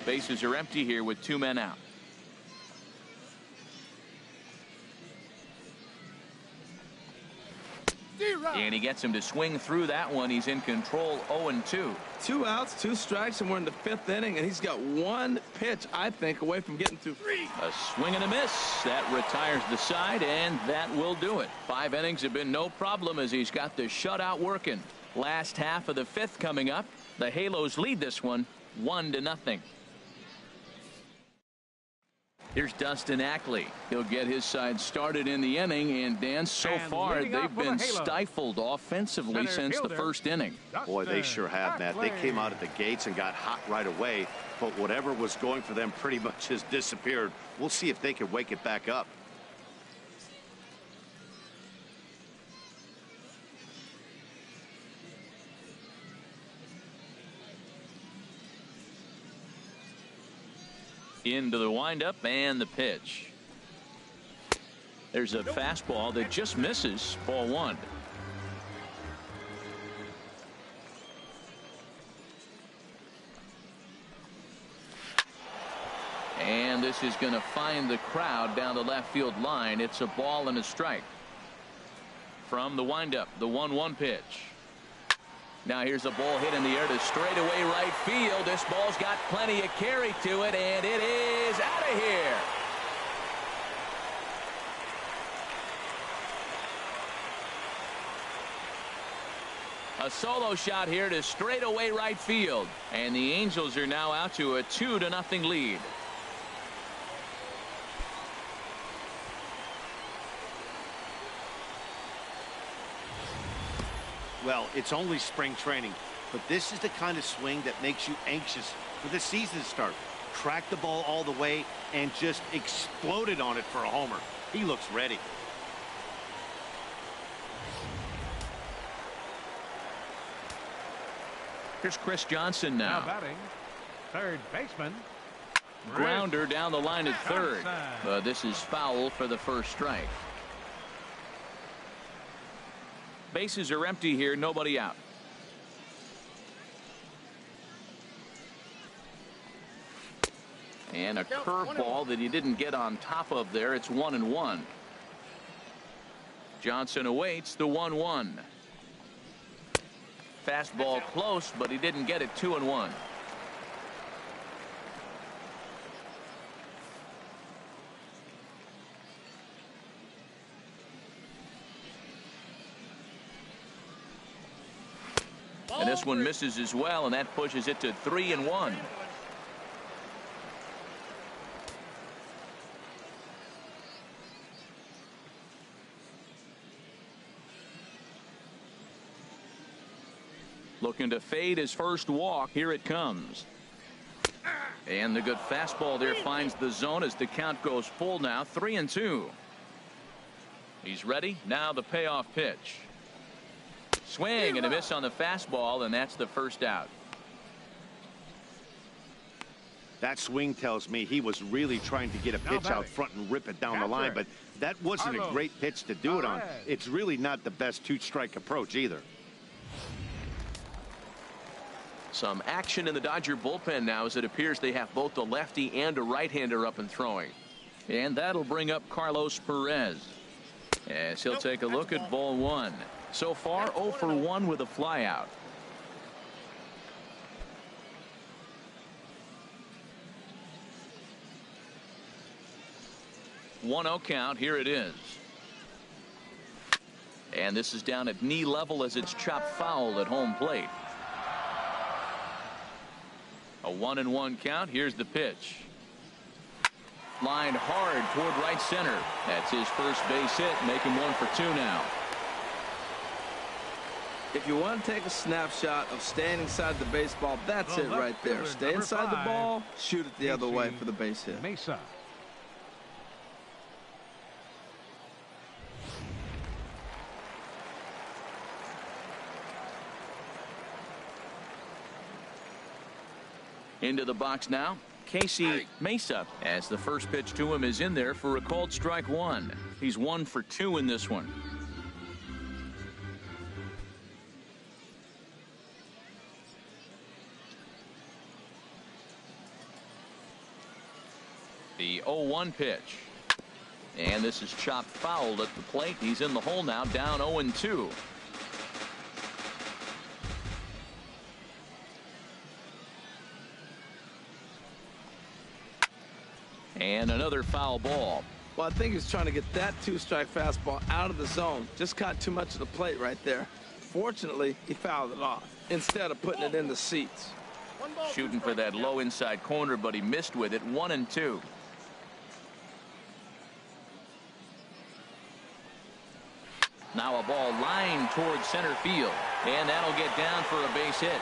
Bases are empty here with 2 men out. And he gets him to swing through that one. He's in control, 0-2. 2 outs, 2 strikes, and we're in the 5th inning, and he's got 1 pitch, I think, away from getting through 3. A swing and a miss. That retires the side, and that will do it. 5 innings have been no problem as he's got the shutout working. Last half of the 5th coming up. The Halos lead this one 1-0. Here's Dustin Ackley. He'll get his side started in the inning, and Dan, so far they've been stifled offensively since the first inning. Boy, they sure have, Matt. They came out of the gates and got hot right away, but whatever was going for them pretty much has disappeared. We'll see if they can wake it back up. Into the windup and the pitch. There's a fastball that just misses, ball 1. And this is going to find the crowd down the left field line. It's a ball and a strike. From the windup, the 1-1 pitch. Now here's a ball hit in the air to straightaway right field. This ball's got plenty of carry to it, and it is out of here. A solo shot here to straightaway right field, and the Angels are now out to a 2-0 lead. Well, it's only spring training, but this is the kind of swing that makes you anxious for the season to start. Track the ball all the way and just exploded on it for a homer. He looks ready. Here's Chris Johnson now. Batting, third baseman. Grounder down the line at third. This is foul for the first strike. Bases are empty here, nobody out. And a curveball that he didn't get on top of there. It's 1-1. Johnson awaits the 1-1. Fastball close, but he didn't get it. 2-1. And this one misses as well, and that pushes it to 3-1. Looking to fade his first walk. Here it comes. And the good fastball there finds the zone as the count goes full now, 3-2. He's ready. Now the payoff pitch. Swing and a miss on the fastball, and that's the first out. That swing tells me he was really trying to get a pitch out front and rip it down the line, but that wasn't a great pitch to do it on. It's really not the best two-strike approach either. Some action in the Dodger bullpen now as it appears they have both the lefty and a right-hander up and throwing. And that'll bring up Carlos Perez as he'll take a look at ball one. So far 0 for 1 with a flyout. One-0 count. Here it is. And this is down at knee level as it's chopped foul at home plate. A 1-1 count. Here's the pitch. Lined hard toward right center. That's his first base hit, making 1 for 2 now. If you want to take a snapshot of staying inside the baseball, that's it right there. Stay inside the ball, shoot it the other way for the base hit. Mesa. Into the box now, Casey Mesa, as the first pitch to him is in there for a called strike one. He's 1 for 2 in this one. The 0-1 pitch. And this is chopped foul at the plate. He's in the hole now, down 0-2. And another foul ball. Well, I think he's trying to get that two-strike fastball out of the zone. Just caught too much of the plate right there. Fortunately, he fouled it off instead of putting it in the seats. Shooting for that low inside corner, but he missed with it. 1-2. Now a ball lined towards center field, and that'll get down for a base hit.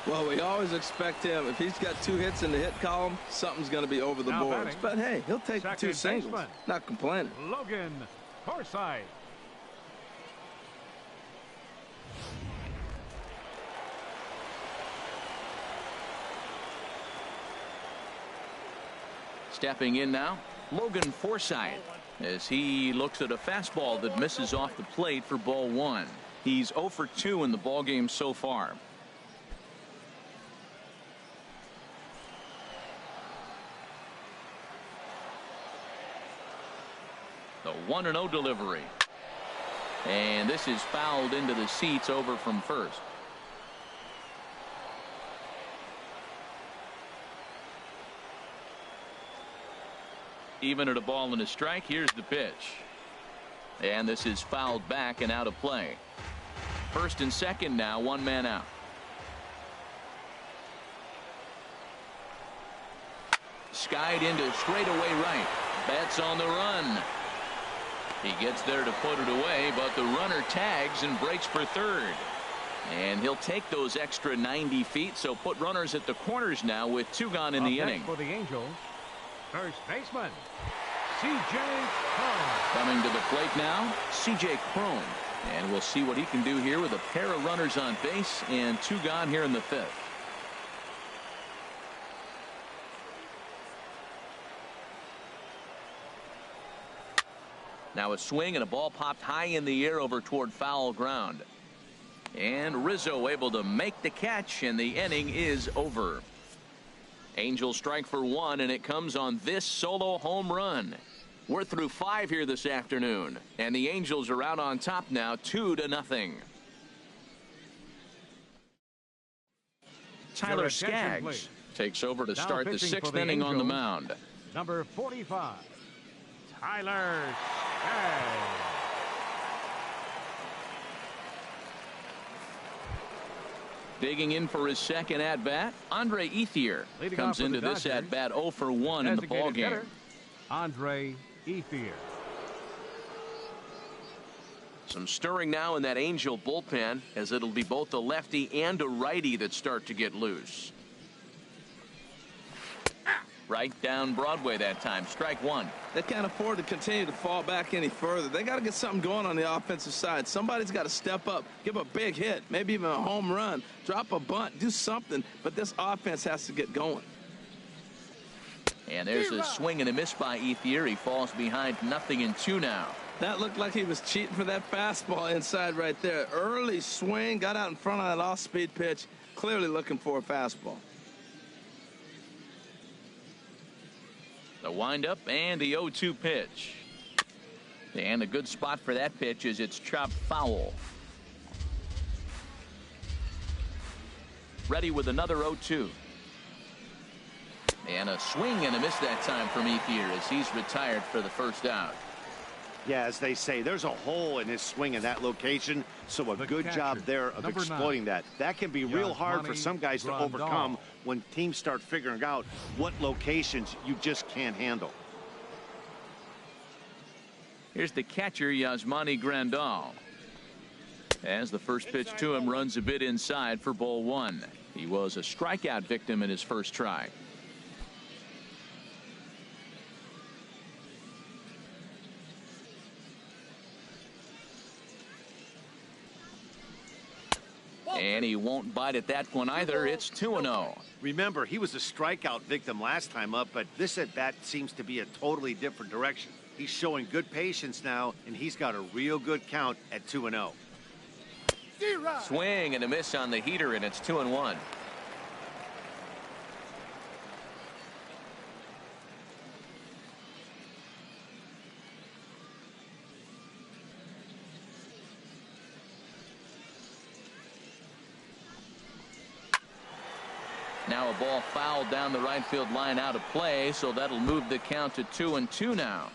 Well, we always expect him, if he's got 2 hits in the hit column, something's going to be over the boards. But hey, he'll take the 2 singles. Not complaining. Logan Forsythe. Stepping in now, Logan Forsythe, as he looks at a fastball that misses off the plate for ball 1. He's 0 for 2 in the ballgame so far. The 1-0 delivery. And this is fouled into the seats over from first. Even at a ball and a strike, here's the pitch. And this is fouled back and out of play. First and second now, 1 man out. Skied into straightaway right. Bats on the run. He gets there to put it away, but the runner tags and breaks for third. And he'll take those extra 90 feet, so put runners at the corners now with 2 gone in the inning. For the Angels, first baseman, C.J. Cron. Coming to the plate now, C.J. Cron. And we'll see what he can do here with a pair of runners on base and 2 gone here in the 5th. Now a swing and a ball popped high in the air over toward foul ground. And Rizzo able to make the catch, and the inning is over. Angels strike for 1, and it comes on this solo home run. We're through 5 here this afternoon, and the Angels are out on top now, 2-0. Tyler Skaggs takes over to start the 6th inning on the mound. Number 45, Tyler Skaggs. Digging in for his second at-bat, Andre Ethier comes into this at-bat 0 for 1 in the ballgame. Andre Ethier. Some stirring now in that Angel bullpen, as it'll be both a lefty and a righty that start to get loose. Right down Broadway that time. Strike one. They can't afford to continue to fall back any further. They got to get something going on the offensive side. Somebody's got to step up, give a big hit, maybe even a home run, drop a bunt, do something. But this offense has to get going. And there's a swing and a miss by Ethier. He falls behind 0-2 now. That looked like he was cheating for that fastball inside right there. Early swing, got out in front of that off-speed pitch, clearly looking for a fastball. The windup and the 0-2 pitch. And a good spot for that pitch is it's chopped foul. Ready with another 0-2. And a swing and a miss that time from Ethier as he's retired for the first out. Yeah, as they say, there's a hole in his swing in that location, so a good job there of exploiting that. That can be real hard for some guys to overcome when teams start figuring out what locations you just can't handle. Here's the catcher, Yasmani Grandal. As the first pitch to him runs a bit inside for ball one. He was a strikeout victim in his first try. And he won't bite at that one either. It's 2-0. Remember, he was a strikeout victim last time up, but this at-bat seems to be a totally different direction. He's showing good patience now, and he's got a real good count at 2-0. Swing and a miss on the heater, and it's 2-1. Now a ball fouled down the right field line out of play, so that'll move the count to 2-2 now.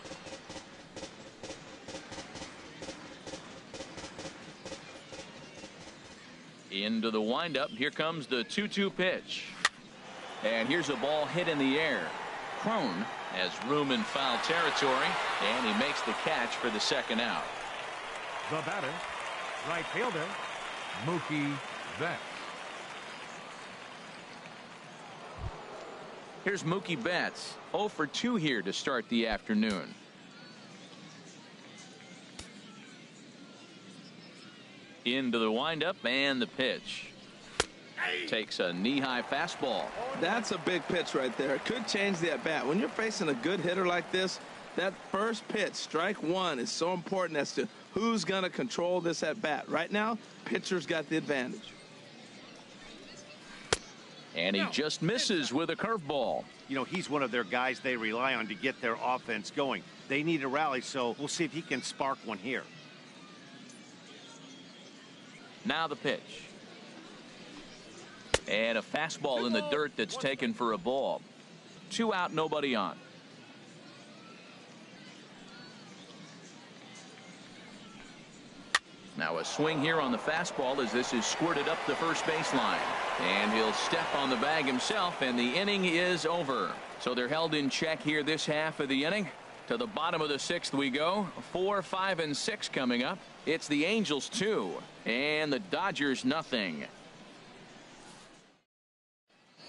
Into the windup. Here comes the 2-2 pitch. And here's a ball hit in the air. Crone has room in foul territory, and he makes the catch for the second out. The batter, right fielder, Mookie Betts. Here's Mookie Betts, 0 for 2 here to start the afternoon. Into the windup and the pitch. Takes a knee-high fastball. That's a big pitch right there. It could change the at-bat. When you're facing a good hitter like this, that first pitch, strike one, is so important as to who's going to control this at-bat. Right now, pitcher's got the advantage. And he just misses with a curveball. You know, he's one of their guys they rely on to get their offense going. They need a rally, so we'll see if he can spark one here. Now the pitch. And a fastball in the dirt that's taken for a ball. 2 out, nobody on. Now a swing here on the fastball as this is squirted up the first baseline. And he'll step on the bag himself, and the inning is over. So they're held in check here this half of the inning. To the bottom of the 6th we go. 4, 5, and 6 coming up. It's the Angels 2 and the Dodgers nothing.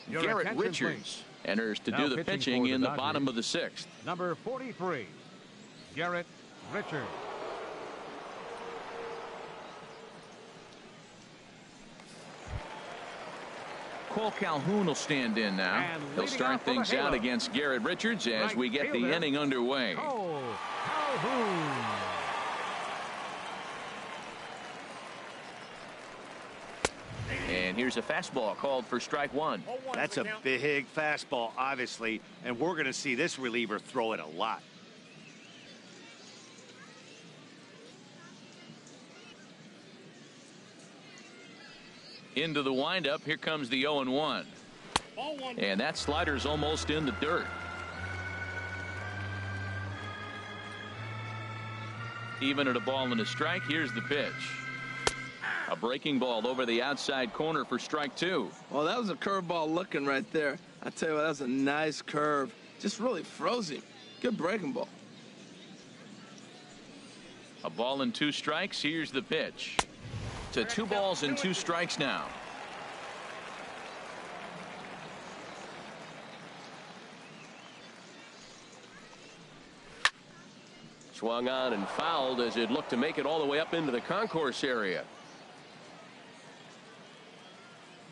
Your Garrett attention, Richards please. enters to Now do the pitching for in the Dodgers, bottom of the 6th. Number 43, Garrett Richards. Cole Calhoun will stand in now. He'll start things out against Garrett Richards as we get the inning underway. Cole Calhoun. And here's a fastball called for strike one. That's a big fastball, obviously, and we're going to see this reliever throw it a lot. Into the windup. Here comes the 0-1. And that slider's almost in the dirt. Even at a ball and a strike. Here's the pitch. A breaking ball over the outside corner for strike two. Well, that was a curveball looking right there. I tell you what, that was a nice curve. Just really froze him. Good breaking ball. A ball and 2 strikes. Here's the pitch. To 2 balls and 2 strikes now. Swung on and fouled as it looked to make it all the way up into the concourse area.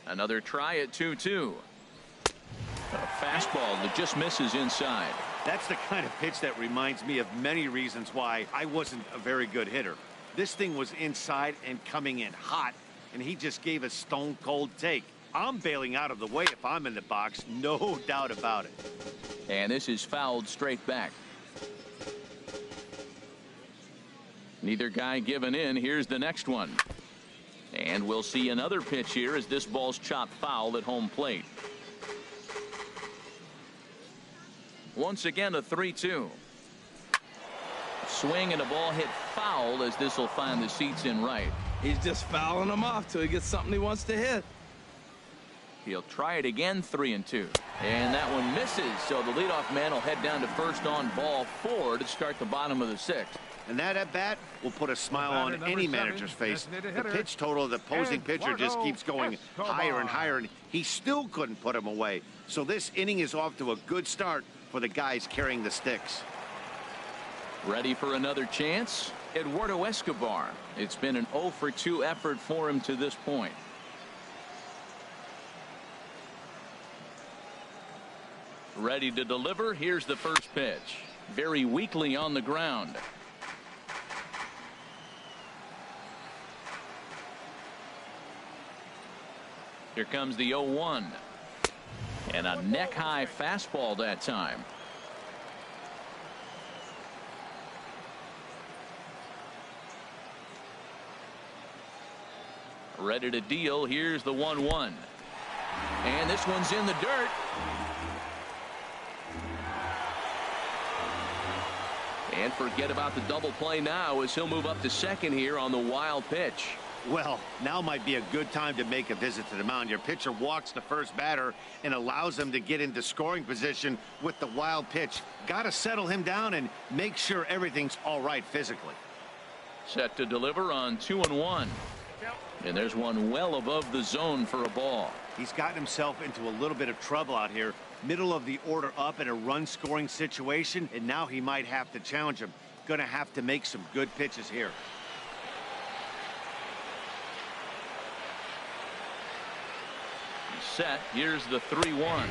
Another try at 2-2. A fastball that just misses inside. That's the kind of pitch that reminds me of many reasons why I wasn't a very good hitter. This thing was inside and coming in hot, and he just gave a stone cold take. I'm bailing out of the way if I'm in the box, no doubt about it. And this is fouled straight back. Neither guy giving in. Here's the next one. And we'll see another pitch here as this ball's chopped foul at home plate. Once again, a 3-2. Swing and a ball hit foul as this will find the seats in right. He's just fouling them off till he gets something he wants to hit. He'll try it again, 3-2. And that one misses, so the leadoff man will head down to first on ball 4 to start the bottom of the 6th. And that at bat will put a smile on any manager's face. The pitch total of the opposing pitcher just keeps going higher and higher, and he still couldn't put him away. So this inning is off to a good start for the guys carrying the sticks. Ready for another chance? Eduardo Escobar. It's been an 0-for-2 effort for him to this point. Ready to deliver. Here's the first pitch. Very weakly on the ground. Here comes the 0-1. And a neck-high fastball that time. Ready to deal. Here's the 1-1. And this one's in the dirt. And forget about the double play now as he'll move up to second here on the wild pitch. Well, now might be a good time to make a visit to the mound. Your pitcher walks the first batter and allows him to get into scoring position with the wild pitch. Got to settle him down and make sure everything's all right physically. Set to deliver on 2-1. And there's one well above the zone for a ball. He's gotten himself into a little bit of trouble out here. Middle of the order up in a run scoring situation, and now he might have to challenge him. Going to have to make some good pitches here. Set. Here's the 3-1.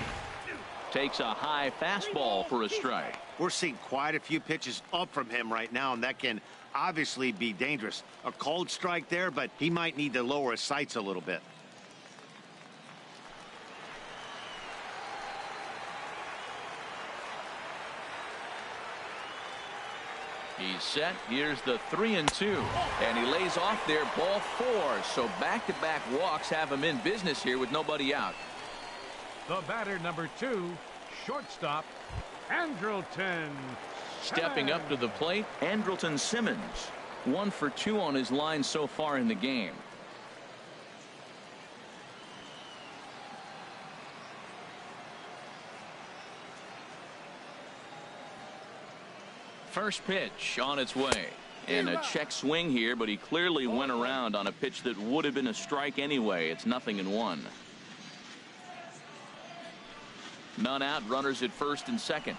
Takes a high fastball for a strike. We're seeing quite a few pitches up from him right now, and that can obviously be dangerous. A cold strike there, but he might need to lower his sights a little bit. He's set. Here's the 3-2. And he lays off there, ball 4. So back-to-back walks have him in business here with nobody out. The batter, number 2, shortstop, Andrelton. Stepping up to the plate, Andrelton Simmons. 1 for 2 on his line so far in the game. First pitch on its way. And a check swing here, but he clearly went around on a pitch that would have been a strike anyway. It's 0-1. None out, runners at first and second.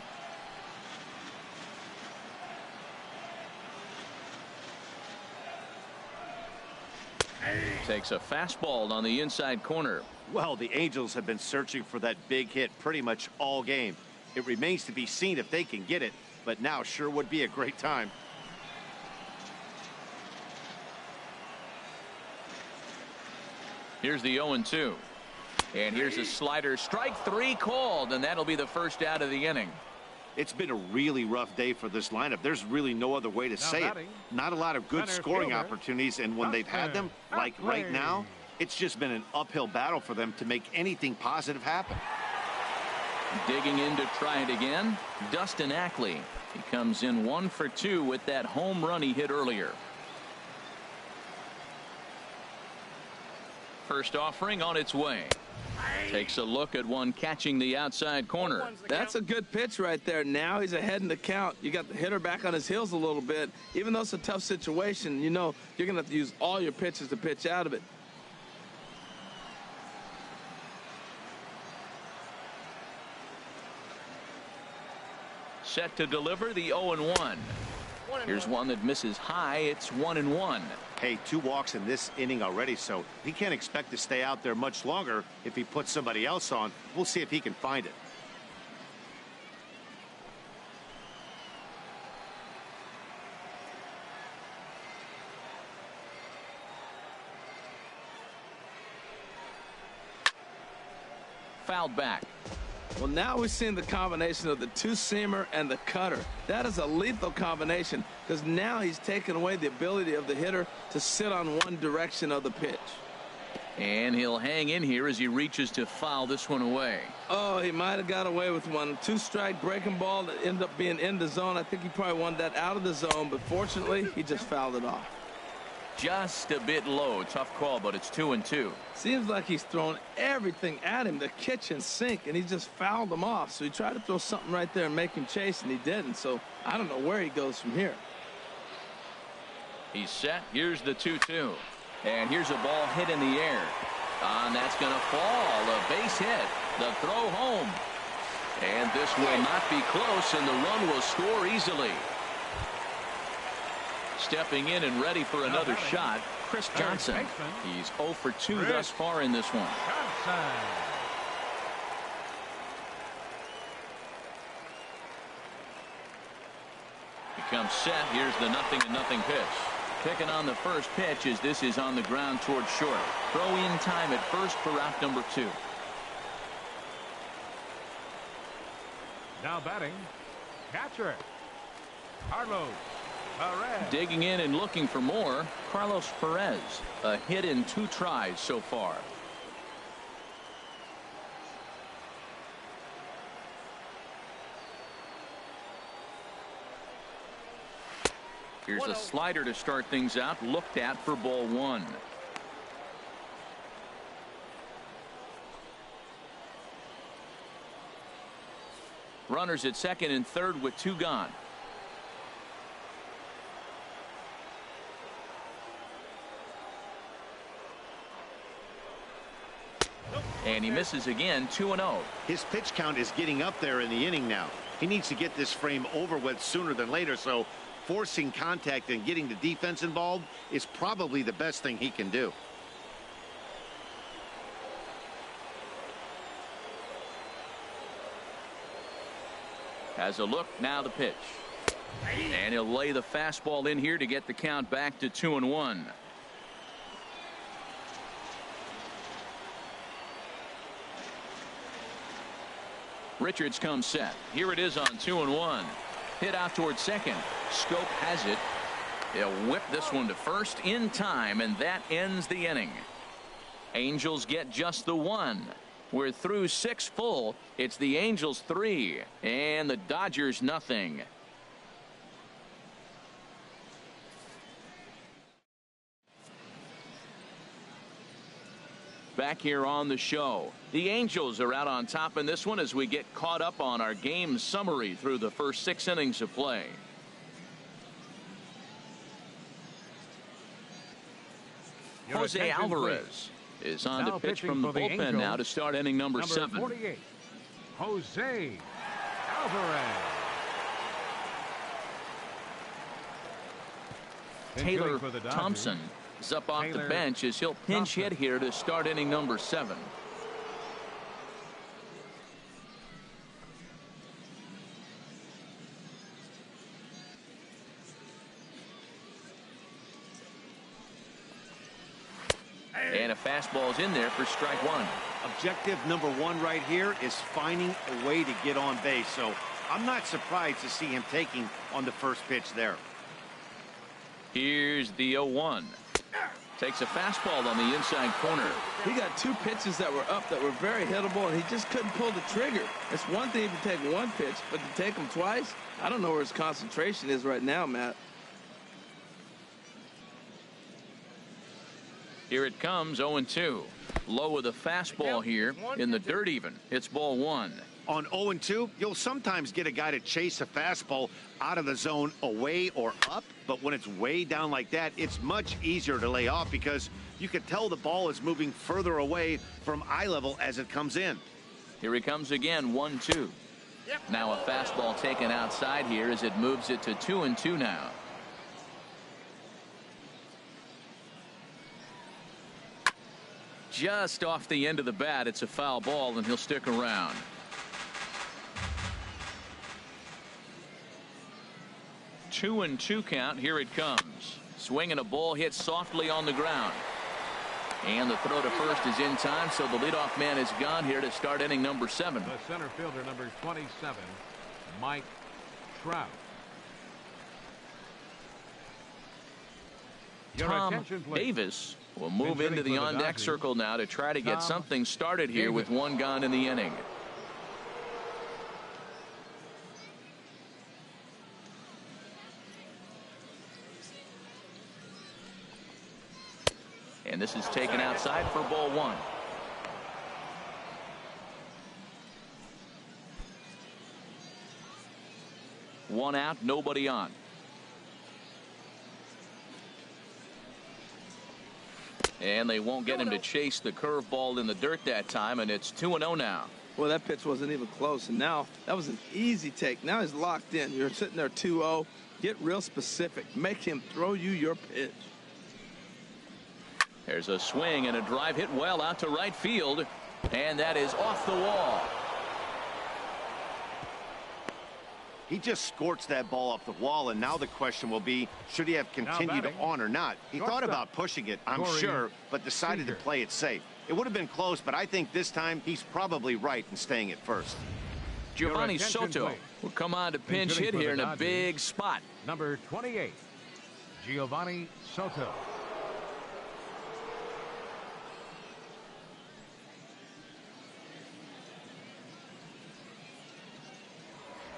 Takes a fastball on the inside corner. Well, the Angels have been searching for that big hit pretty much all game. It remains to be seen if they can get it, but now sure would be a great time. Here's the 0-2. And here's a slider. Strike 3 called, and that'll be the first out of the inning. It's been a really rough day for this lineup. There's really no other way to say it. Not a lot of good scoring opportunities, and when they've had them, like right now, it's just been an uphill battle for them to make anything positive happen. Digging in to try it again, Dustin Ackley. He comes in 1 for 2 with that home run he hit earlier. First offering on its way. Takes a look at one catching the outside corner. That's a good pitch right there. Now he's ahead in the count. You got the hitter back on his heels a little bit. Even though it's a tough situation, you know you're going to have to use all your pitches to pitch out of it. Set to deliver the 0-1. Here's one that misses high. It's 1-1. Hey, 2 walks in this inning already, so he can't expect to stay out there much longer if he puts somebody else on. We'll see if he can find it. Fouled back. Well, now we're seeing the combination of the two-seamer and the cutter. That is a lethal combination because now he's taken away the ability of the hitter to sit on one direction of the pitch. And he'll hang in here as he reaches to foul this one away. Oh, he might have got away with one. 2-strike breaking ball that ended up being in the zone. I think he probably wanted that out of the zone, but fortunately, he just fouled it off. Just a bit low. Tough call, but it's 2-2. Seems like he's thrown everything at him, the kitchen sink, and he just fouled him off. So he tried to throw something right there and make him chase, and he didn't. So I don't know where he goes from here. He's set. Here's the 2-2. And here's a ball hit in the air. And that's going to fall. A base hit. The throw home. And this will not be close, and the run will score easily. Stepping in and ready for another shot, Chris Johnson. He's 0 for 2 thus far in this one. Becomes set. Here's the 0-0 pitch. Picking on the first pitch as this is on the ground towards short. Throw in time at first for out number 2. Now batting, catcher, Carlos Perez. Digging in and looking for more, Carlos Perez. A hit in 2 tries so far. Here's a slider to start things out, looked at for ball 1. Runners at second and third with 2 gone. And he misses again, 2-0. His pitch count is getting up there in the inning now. He needs to get this frame over with sooner than later, so forcing contact and getting the defense involved is probably the best thing he can do. Has a look, now the pitch. And he'll lay the fastball in here to get the count back to 2-1. Richards comes set. Here it is on 2-1. Hit out towards second. Scope has it. They'll whip this one to first in time, and that ends the inning. Angels get just the 1. We're through 6 full. It's the Angels 3 and the Dodgers nothing. Back here on the show, the Angels are out on top in this one as we get caught up on our game summary through the first 6 innings of play. Jose Alvarez is on to pitch from the bullpen now to start inning number 7. 48, Jose Alvarez. Taylor Thompson is up off the bench as he'll pinch hit here to start inning number 7. And a fastball's in there for strike 1. Objective number 1 right here is finding a way to get on base, so I'm not surprised to see him taking on the first pitch there. Here's the 0-1. Takes a fastball on the inside corner. He got 2 pitches that were up that were very hittable, and he just couldn't pull the trigger. It's one thing if you take 1 pitch, but to take them twice, I don't know where his concentration is right now, Matt. Here it comes, 0-2. Low with a fastball here in the dirt even. It's ball 1. On 0-2, you'll sometimes get a guy to chase a fastball out of the zone away or up, but when it's way down like that, it's much easier to lay off because you can tell the ball is moving further away from eye level as it comes in. Here he comes again, 1-2. Now a fastball taken outside here as it moves it to 2-2 now. Just off the end of the bat, it's a foul ball, and he'll stick around. Two and 2 count. Here it comes. Swinging a ball hit softly on the ground. And the throw to first is in time, so the leadoff man is gone here to start inning number 7. The center fielder, number 27, Mike Trout. Your Tom attention, please. Davis will move Been into the hitting for the on-deck Dodgers. circle now to try to get Tom something started here with Davis. 1 gone in the inning. And this is taken outside for ball 1. One out, nobody on. And they won't get him to chase the curveball in the dirt that time, and it's 2-0 now. Well, that pitch wasn't even close, and now that was an easy take. Now he's locked in. You're sitting there 2-0. Get real specific. Make him throw you your pitch. There's a swing and a drive hit well out to right field, and that is off the wall. He just scorched that ball off the wall, and now the question will be, should he have continued on or not? He thought about pushing it, I'm sure, but decided to play it safe. It would have been close, but I think this time he's probably right in staying at first. Giovanni Soto will come on to pinch hit here in a big spot. Number 28, Giovanni Soto.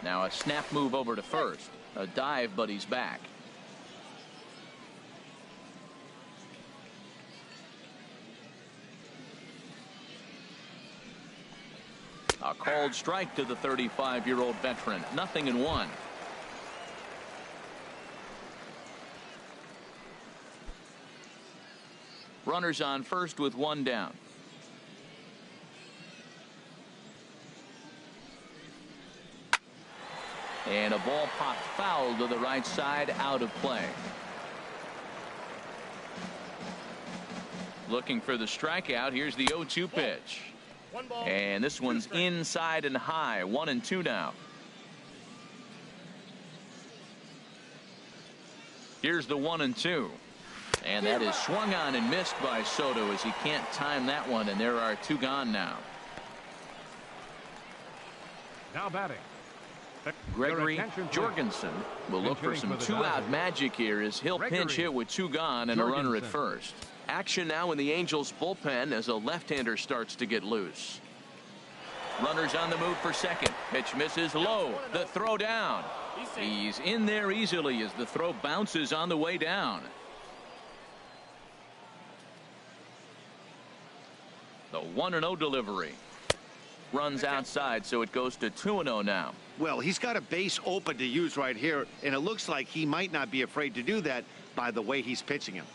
Now a snap move over to first. A dive, but he's back. A called strike to the 35-year-old veteran. 0-1. Runners on first with 1 down. And a ball popped foul to the right side, out of play. Looking for the strikeout. Here's the 0-2 pitch. And this one's inside and high. 1-2 now. Here's the 1-2. And that is swung on and missed by Soto as he can't time that one, and there are 2 gone now. Now batting, Gregory Jorgensen will look for some 2-out magic here as he'll pinch hit with 2 gone and a runner at first. Action now in the Angels bullpen as a left-hander starts to get loose. Runners on the move for second. Pitch misses low. The throw down. He's in there easily as the throw bounces on the way down. The 1-0 delivery. Runs outside, so it goes to 2-0 now. Well, he's got a base open to use right here, and it looks like he might not be afraid to do that by the way he's pitching him.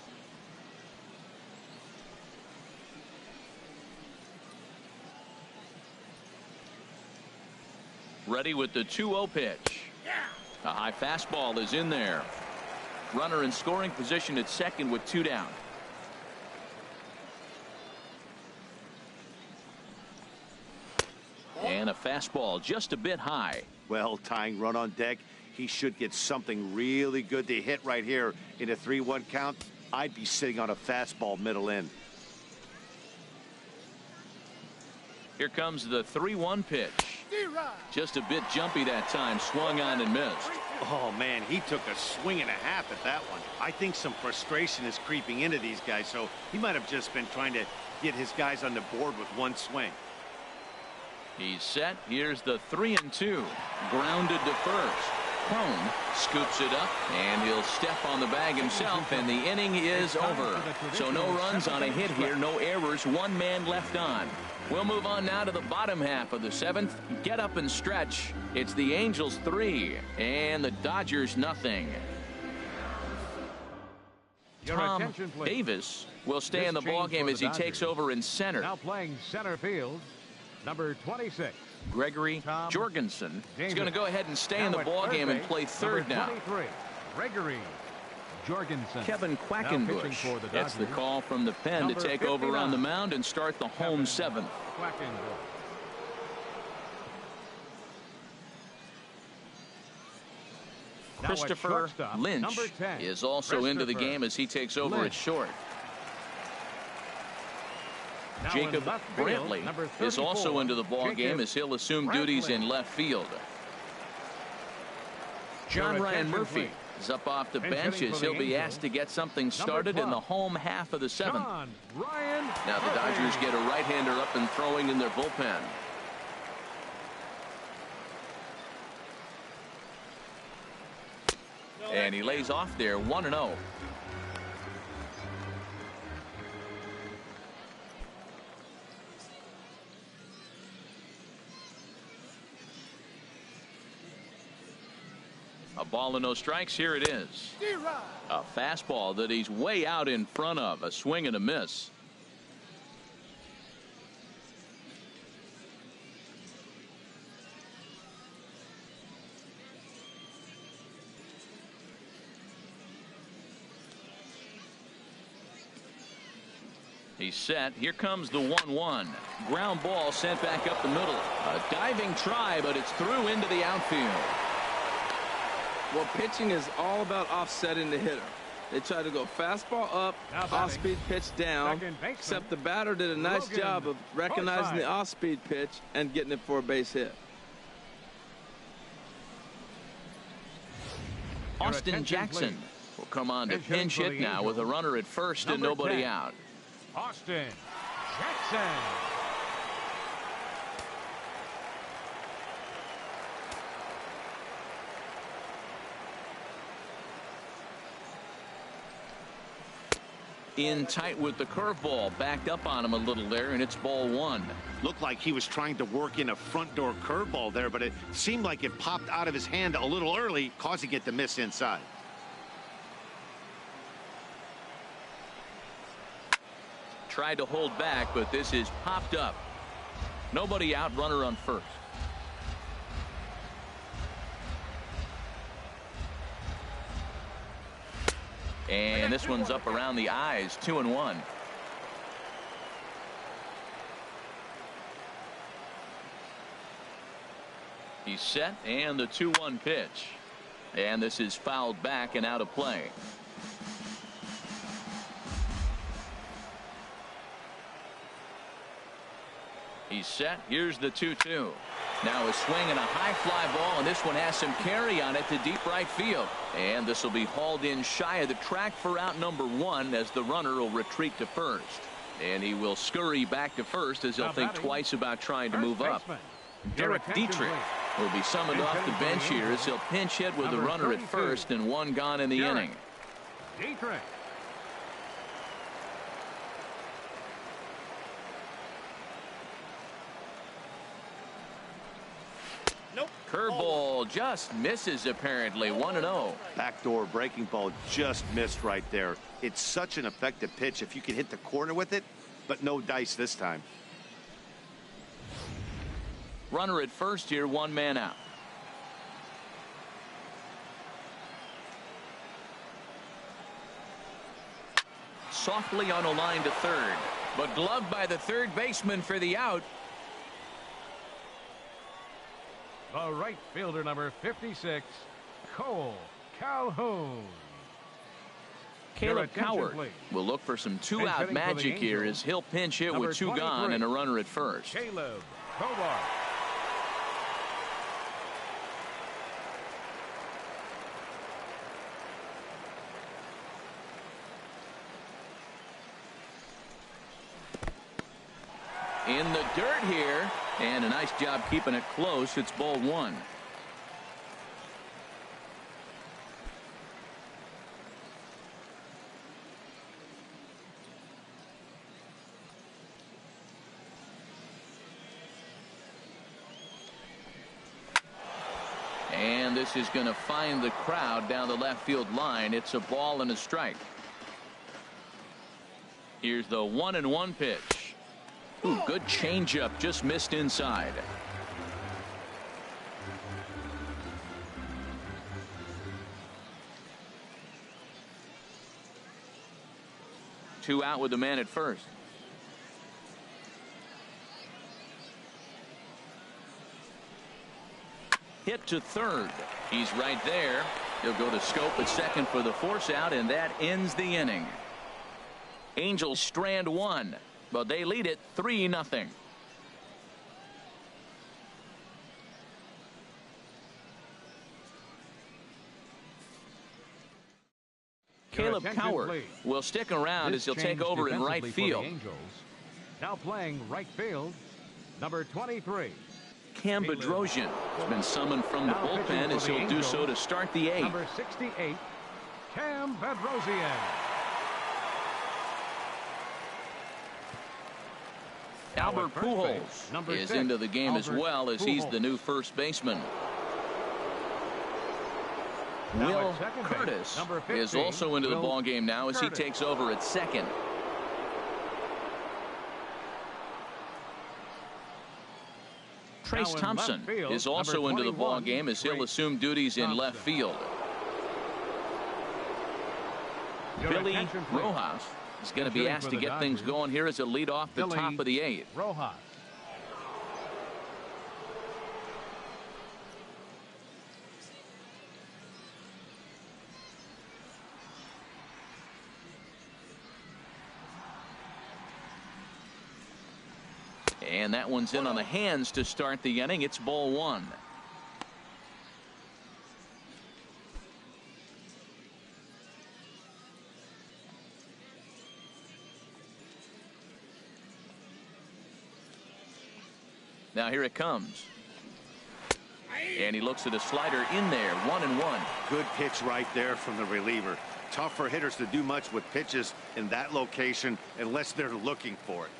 Ready with the 2-0 pitch. A high fastball is in there. Runner in scoring position at second with 2 down. And a fastball just a bit high. Well, tying run on deck. He should get something really good to hit right here in a 3-1 count. I'd be sitting on a fastball middle in. Here comes the 3-1 pitch. Just a bit jumpy that time. Swung on and missed. Oh, man, he took a swing and a half at that one. I think some frustration is creeping into these guys, so he might have just been trying to get his guys on the board with 1 swing. He's set. Here's the 3-2. Grounded to first. prone, scoops it up, and he'll step on the bag himself, and the inning is over. So no runs on a hit here, no errors, one man left on. We'll move on now to the bottom half of the seventh. Get up and stretch. It's the Angels 3 and the Dodgers nothing. Tom Davis will stay in the ballgame as he takes over in center. Now playing center field, number 26. Gregory Jorgensen is going to go ahead and stay in the ballgame and play third now. Gregory Jorgensen. Kevin Quackenbush gets the call from the pen to take over on the mound and start the home seventh. Christopher Lynch is also into the game as he takes over at short. Jacob Brantley is also into the ball game as he'll assume duties in left field. John Ryan Murphy is up off the bench as he'll be asked to get something started in the home half of the seventh. Now the Dodgers get a right-hander up and throwing in their bullpen. And he lays off there 1-0. A ball and no strikes. Here it is. A fastball that he's way out in front of. A swing and a miss. He's set. Here comes the 1-1. Ground ball sent back up the middle. A diving try, but it's through into the outfield. Well, pitching is all about offsetting the hitter. They try to go fastball up, off-speed pitch down, except the batter did a nice job of recognizing the off-speed pitch and getting it for a base hit. Austin Jackson will come on to pinch hit now with a runner at first and nobody out. Austin Jackson. In tight with the curveball, backed up on him a little there, and it's ball one. Looked like he was trying to work in a front door curveball there, but it seemed like it popped out of his hand a little early, causing it to miss inside. Tried to hold back, but this is popped up. Nobody out, runner on first. And this one's up around the eyes, 2-1. He's set, and the 2-1 pitch. And this is fouled back and out of play. He's set. Here's the 2-2. Now a swing and a high fly ball, and this one has some carry on it to deep right field. And this will be hauled in shy of the track for out number one as the runner will retreat to first. And he will scurry back to first as he'll think twice about trying to move up. Derek Dietrich will be summoned off the bench here as he'll pinch hit with the runner at first and one gone in the inning. Dietrich. Curveball just misses apparently. 1-0. Backdoor breaking ball just missed right there. It's such an effective pitch if you can hit the corner with it, but no dice this time. Runner at first here, one man out. Softly on a line to third, but gloved by the third baseman for the out. The right fielder, number 56, Cole Calhoun. Caleb Coward will look for some two-out magic here as he'll pinch hit with two gone and a runner at first. Caleb Coward. In the dirt here, and a nice job keeping it close. It's ball one. And this is going to find the crowd down the left field line. It's a ball and a strike. Here's the 1-1 pitch. Ooh, good changeup, just missed inside. Two out with the man at first. Hit to third. He's right there. He'll go to scope at second for the force out, and that ends the inning. Angels strand one, but they lead it 3-0. Caleb Coward will stick around as he'll take over in right field. Now playing right field, number 23. Cam Bedrosian has been summoned from the bullpen as he'll do so to start the eighth. Number 68, Cam Bedrosian. Albert Pujols is into the game as well, as he's the new first baseman. Will Curtis is also into the ball game now as he takes over at second. Trace Thompson is also into the ball game as he'll assume duties in left field. Billy Rojas is going to be asked to get things going here as a lead off the top of the eighth. Rojas. And that one's in on the hands to start the inning. It's ball one. Now here it comes. And he looks at a slider in there. 1-1. Good pitch right there from the reliever. Tough for hitters to do much with pitches in that location unless they're looking for it.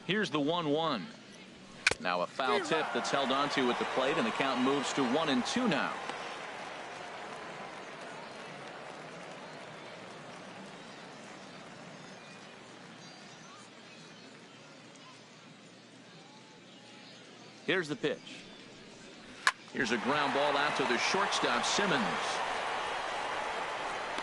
Here's the 1-1. Now a foul tip that's held onto at the plate, and the count moves to 1-2 now. Here's the pitch. Here's a ground ball out to the shortstop, Simmons.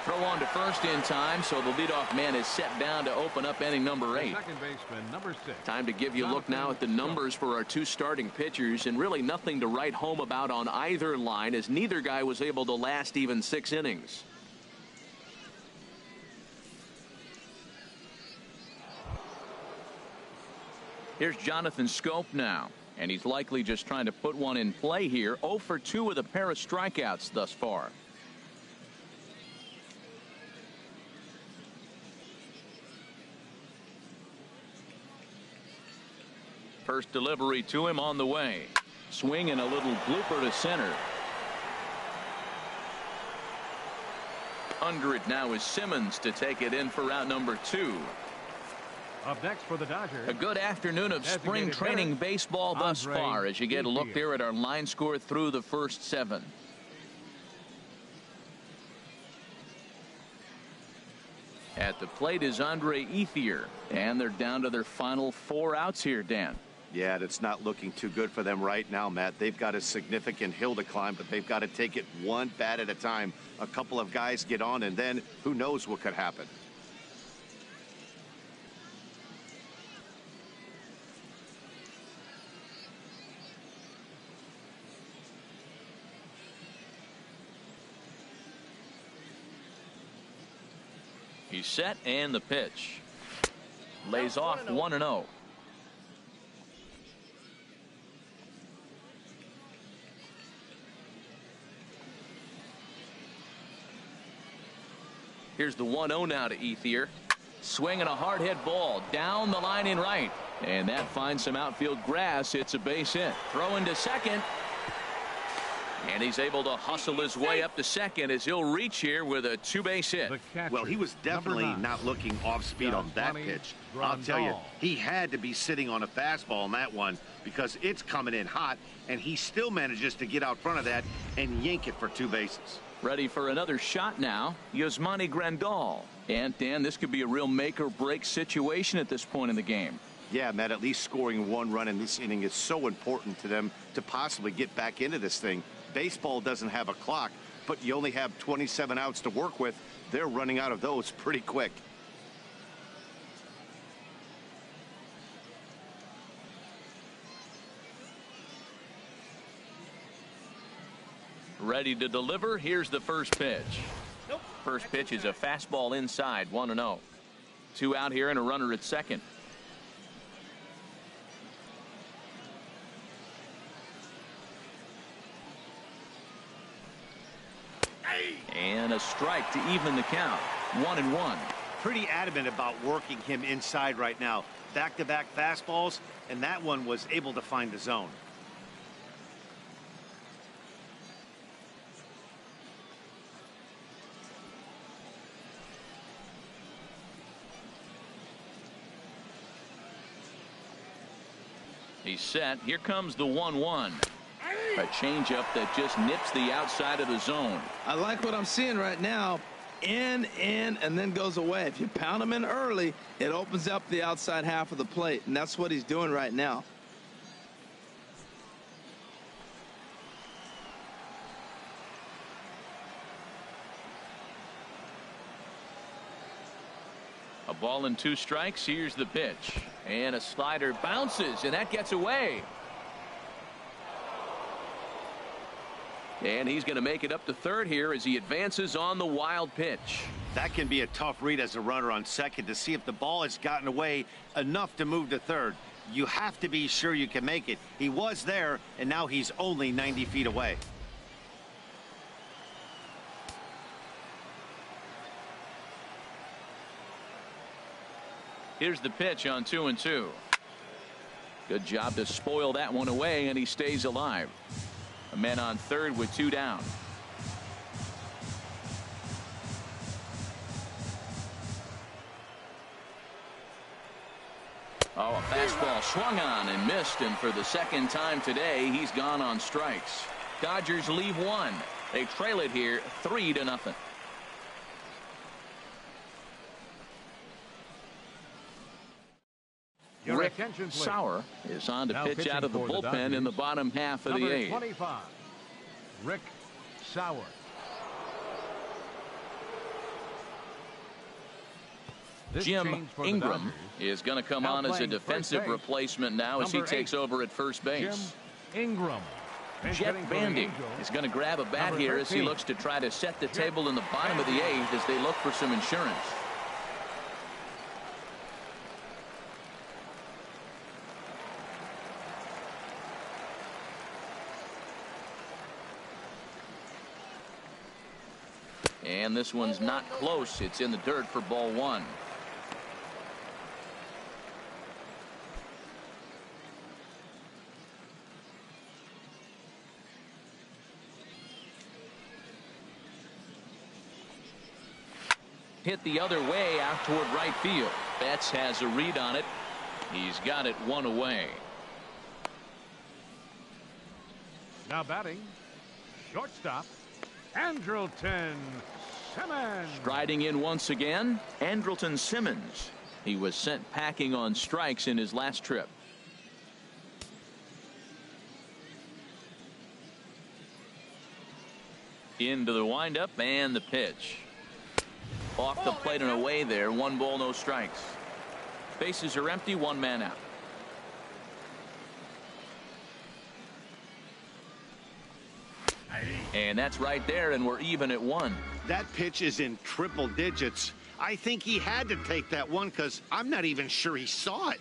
Throw on to first in time, so the leadoff man is set down to open up inning number 8. Second baseman, number 6. Time to give you a look now at the numbers for our two starting pitchers, and really nothing to write home about on either line, as neither guy was able to last even 6 innings. Here's Jonathan Scope now, and he's likely just trying to put one in play here. 0 for 2 with a pair of strikeouts thus far. First delivery to him on the way. Swing and a little blooper to center. Under it now is Simmons to take it in for out number 2. Up next for the Dodgers. A good afternoon of spring training baseball thus far as you get a look there at our line score through the first 7. At the plate is Andre Ethier, and they're down to their final 4 outs here, Dan. Yeah, it's not looking too good for them right now, Matt. They've got a significant hill to climb, but they've got to take it one bat at a time. A couple of guys get on, and then who knows what could happen. He's set, and the pitch. Lays off 1-0. Here's the 1-0 now to Ethier. Swinging a hard hit ball down the line in right. And that finds some outfield grass. It's a base hit. Throw into second. And he's able to hustle his way up to second as he'll reach here with a two-base hit. Well, he was definitely not looking off speed on that pitch. I'll tell you, he had to be sitting on a fastball on that one because it's coming in hot, and he still manages to get out front of that and yank it for two bases. Ready for another shot now, Yasmani Grandal. And, Dan, this could be a real make-or-break situation at this point in the game. Yeah, Matt, at least scoring one run in this inning is so important to them to possibly get back into this thing. Baseball doesn't have a clock, but you only have 27 outs to work with. They're running out of those pretty quick. Ready to deliver. Here's the first pitch. First pitch is a fastball inside, 1-0. 2 out here and a runner at second. And a strike to even the count. 1-1. Pretty adamant about working him inside right now. Back-to-back fastballs, and that one was able to find the zone. He's set. Here comes the 1-1. A changeup that just nips the outside of the zone. I like what I'm seeing right now. In, and then goes away. If you pound him in early, it opens up the outside half of the plate, and that's what he's doing right now. A ball and 2 strikes. Here's the pitch. And a slider bounces, and that gets away. And he's going to make it up to third here as he advances on the wild pitch. That can be a tough read as a runner on second to see if the ball has gotten away enough to move to third. You have to be sure you can make it. He was there, and now he's only 90 feet away. Here's the pitch on 2-2. Good job to spoil that one away, and he stays alive. A man on third with 2 down. Oh, a fastball swung on and missed, and for the second time today, he's gone on strikes. Dodgers leave 1. They trail it here 3-0. Rick Sauer is on to pitch out of the bullpen in the bottom half of the 8th. 25, Rick Sauer. Jim Ingram is going to come on as a defensive replacement now as he takes over at first base. Jim Ingram. Jet Bandy is going to grab a bat here as he looks to try to set the table in the bottom of the 8th as they look for some insurance. And this one's not close. It's in the dirt for ball 1. Hit the other way out toward right field. Betts has a read on it. He's got it 1 away. Now batting, shortstop, Andrelton Simmons. Striding in once again, Andrelton Simmons. He was sent packing on strikes in his last trip. Into the windup and the pitch. Off the plate and away there. 1 ball, no strikes. Bases are empty. 1 man out. And that's right there, and we're even at 1. That pitch is in triple digits. I think he had to take that one because I'm not even sure he saw it.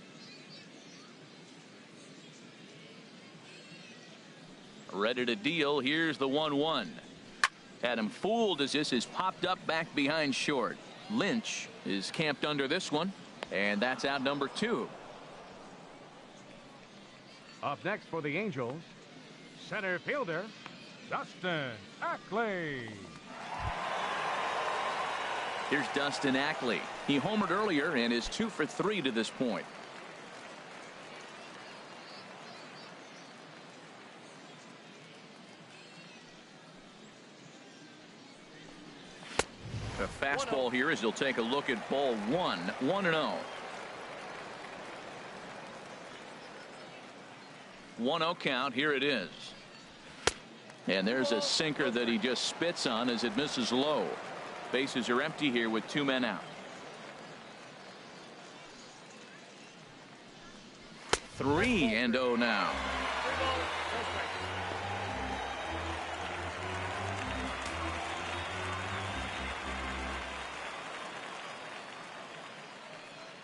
Ready to deal. Here's the 1-1. Had him fooled as this is popped up back behind short. Lynch is camped under this one, and that's out number 2. Up next for the Angels, center fielder Dustin Ackley. Here's Dustin Ackley. He homered earlier and is 2 for 3 to this point. A fastball here as he'll take a look at ball 1. 1-0. 1-0 count. Here it is. And there's a sinker that he just spits on as it misses low. Bases are empty here with 2 men out. 3-0 now.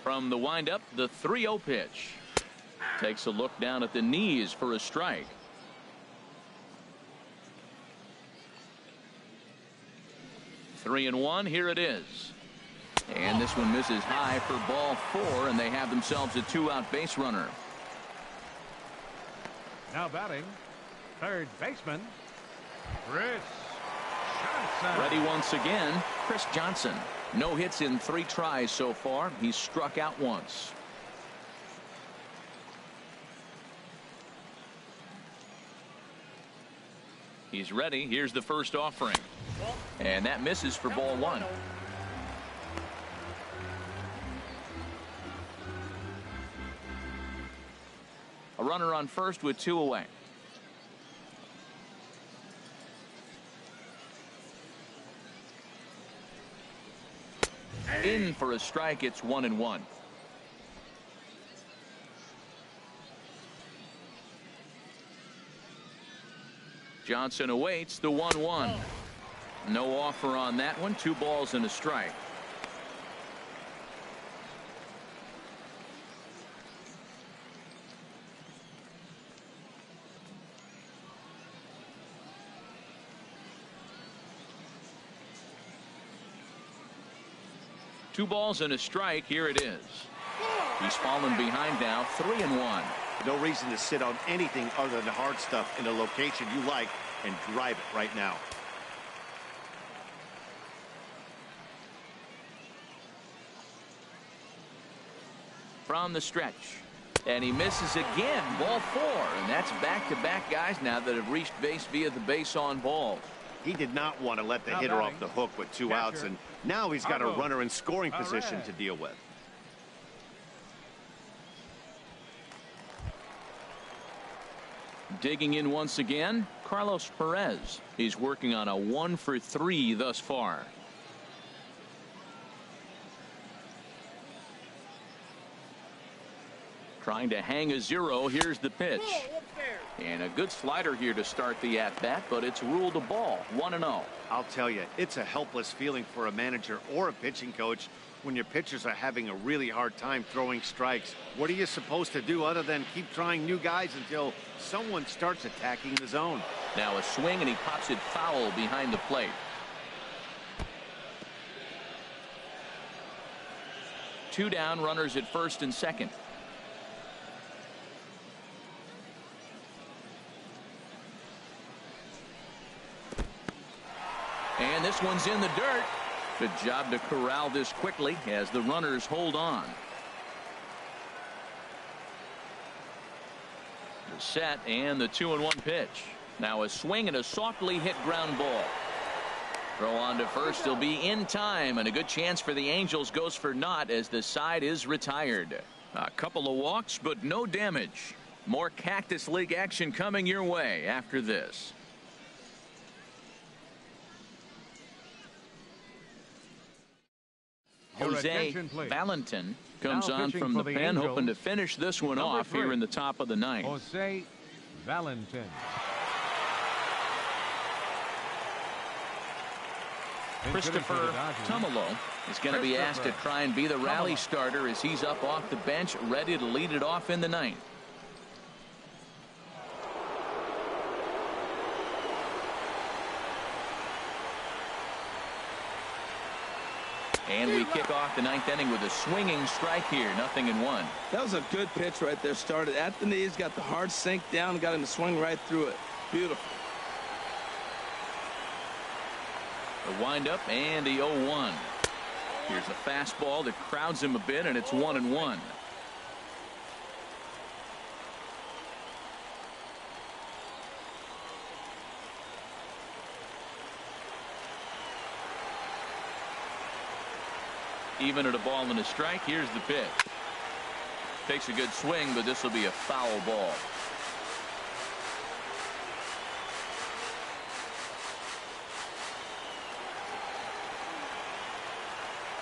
From the windup, the 3-0 pitch. Takes a look down at the knees for a strike. Three and one. Here it is. And this one misses high for ball 4, and they have themselves a 2-out base runner. Now batting, third baseman, Chris Johnson. Ready once again, Chris Johnson. No hits in 3 tries so far. He's struck out once. He's ready. Here's the first offering. And that misses for ball 1. A runner on first with 2 away. In for a strike. It's 1-1. Johnson awaits the 1-1. No offer on that one. 2 balls and a strike. Two balls and a strike. Here it is. He's fallen behind now. 3-1. No reason to sit on anything other than hard stuff in a location you like and drive it right now. From the stretch. And he misses again. Ball 4. And that's back-to-back guys now that have reached base via the base on balls. He did not want to let the hitter off the hook with 2 outs, and now he's got a runner in scoring position to deal with. Digging in once again, Carlos Perez. He's working on a 1 for 3 thus far. Trying to hang a 0. Here's the pitch. And a good slider here to start the at-bat, but it's ruled a ball. 1-0. I'll tell you, it's a helpless feeling for a manager or a pitching coach when your pitchers are having a really hard time throwing strikes. What are you supposed to do other than keep trying new guys until someone starts attacking the zone? Now a swing, and he pops it foul behind the plate. Two down, runners at first and second. And this one's in the dirt. Good job to corral this quickly as the runners hold on. The set and the 2-1 pitch. Now a swing and a softly hit ground ball. Throw on to first. He'll be in time, and a good chance for the Angels goes for naught as the side is retired. A couple of walks, but no damage. More Cactus League action coming your way after this. Jose Valentin comes on from the pen, hoping to finish this one off here in the top of the ninth. Jose Valentin. Christopher Tumalo is going to be asked to try and be the rally starter as he's up off the bench, ready to lead it off in the ninth. And we kick off the ninth inning with a swinging strike here. 0-1. That was a good pitch right there. Started at the knees, got the hard sink down, got him to swing right through it. Beautiful. The windup and the 0-1. Here's a fastball that crowds him a bit, and it's 1-1. Even at a ball and a strike, here's the pitch. Takes a good swing, but this will be a foul ball.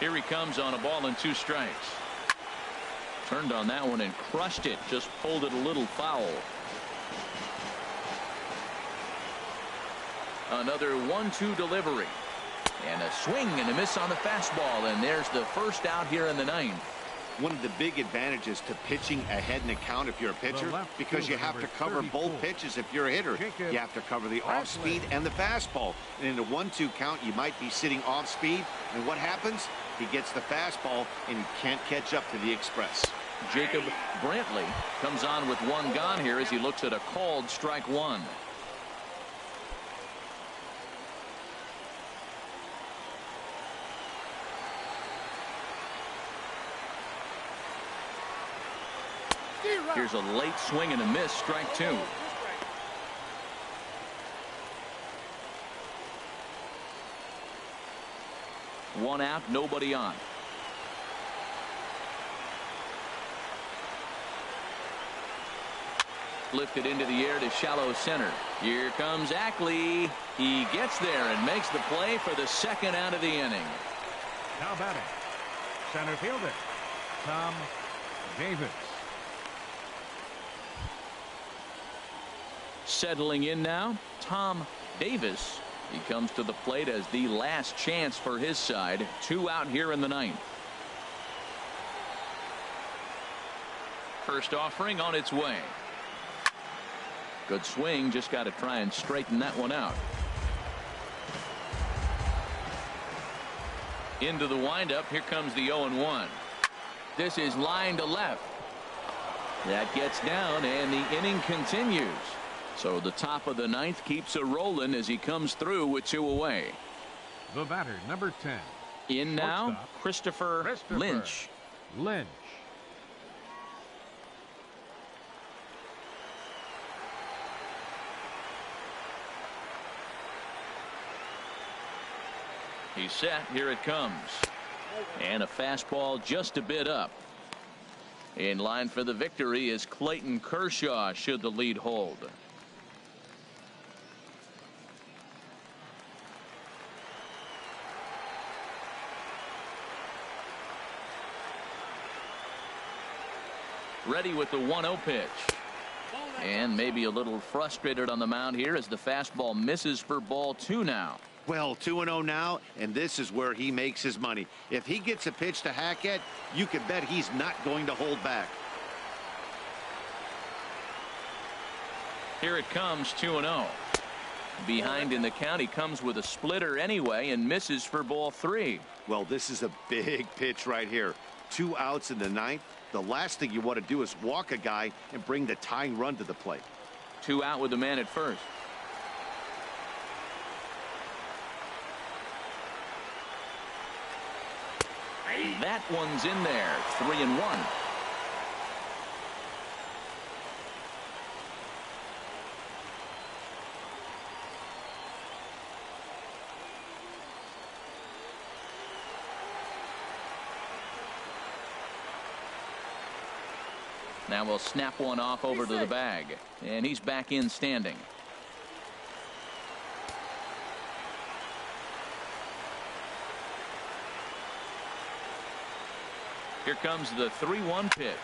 Here he comes on a ball and 2 strikes. Turned on that one and crushed it. Just pulled it a little foul. Another 1-2 delivery. And a swing and a miss on the fastball. And there's the first out here in the 9th. One of the big advantages to pitching ahead in the count if you're a pitcher, because you have to cover both pitches if you're a hitter. You have to cover the off speed and the fastball. And in a 1-2 count, you might be sitting off speed. And what happens? He gets the fastball, and he can't catch up to the express. Jacob Brantley comes on with 1 gone here as he looks at a called strike 1. Here's a late swing and a miss, strike 2. One out, nobody on. Lifted into the air to shallow center. Here comes Ackley. He gets there and makes the play for the 2nd out of the inning. Now batting, center fielder Tom Davis. Settling in now, Tom Davis. He comes to the plate as the last chance for his side. 2 out here in the 9th. First offering on its way. Good swing, just got to try and straighten that one out. Into the windup, here comes the 0-1. This is line to left. That gets down and the inning continues. So the top of the 9th keeps a rolling as he comes through with 2 away. The batter, number 10. In now, Christopher Lynch. He's set. Here it comes. And a fastball just a bit up. In line for the victory is Clayton Kershaw should the lead hold. Ready with the 1-0 pitch. And maybe a little frustrated on the mound here as the fastball misses for ball 2 now. Well, 2-0 now, and this is where he makes his money. If he gets a pitch to hack at, you can bet he's not going to hold back. Here it comes, 2-0. Behind in the count, he comes with a splitter anyway and misses for ball 3. Well, this is a big pitch right here. 2 outs in the 9th. The last thing you want to do is walk a guy and bring the tying run to the plate. 2 out with the man at first. That one's in there. 3-1. Now we'll snap one off over to the bag, and he's back in standing. Here comes the 3-1 pitch.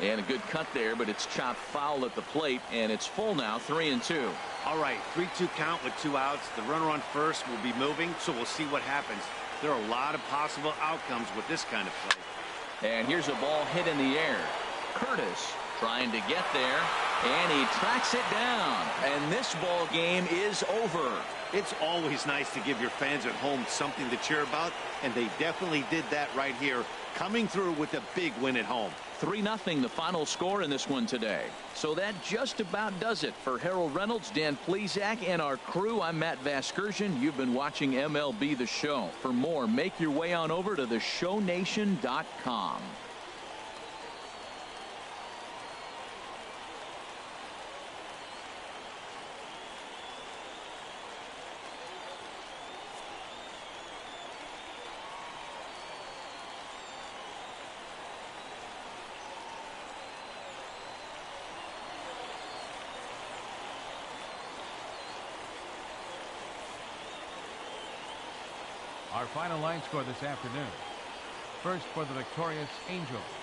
And a good cut there, but it's chopped foul at the plate, and it's full now, 3-2. All right, 3-2 count with 2 outs. The runner on first will be moving, so we'll see what happens. There are a lot of possible outcomes with this kind of play. And here's a ball hit in the air. Curtis trying to get there, And he tracks it down. And this ball game is over. It's always nice to give your fans at home something to cheer about, and they definitely did that right here, coming through with a big win at home. 3-0 the final score in this one today. So that just about does it for Harold Reynolds, Dan Plesac, and our crew. I'm Matt Vasgersian. You've been watching MLB The Show. For more, make your way on over to theshownation.com. Our final line score this afternoon. First for the victorious Angels.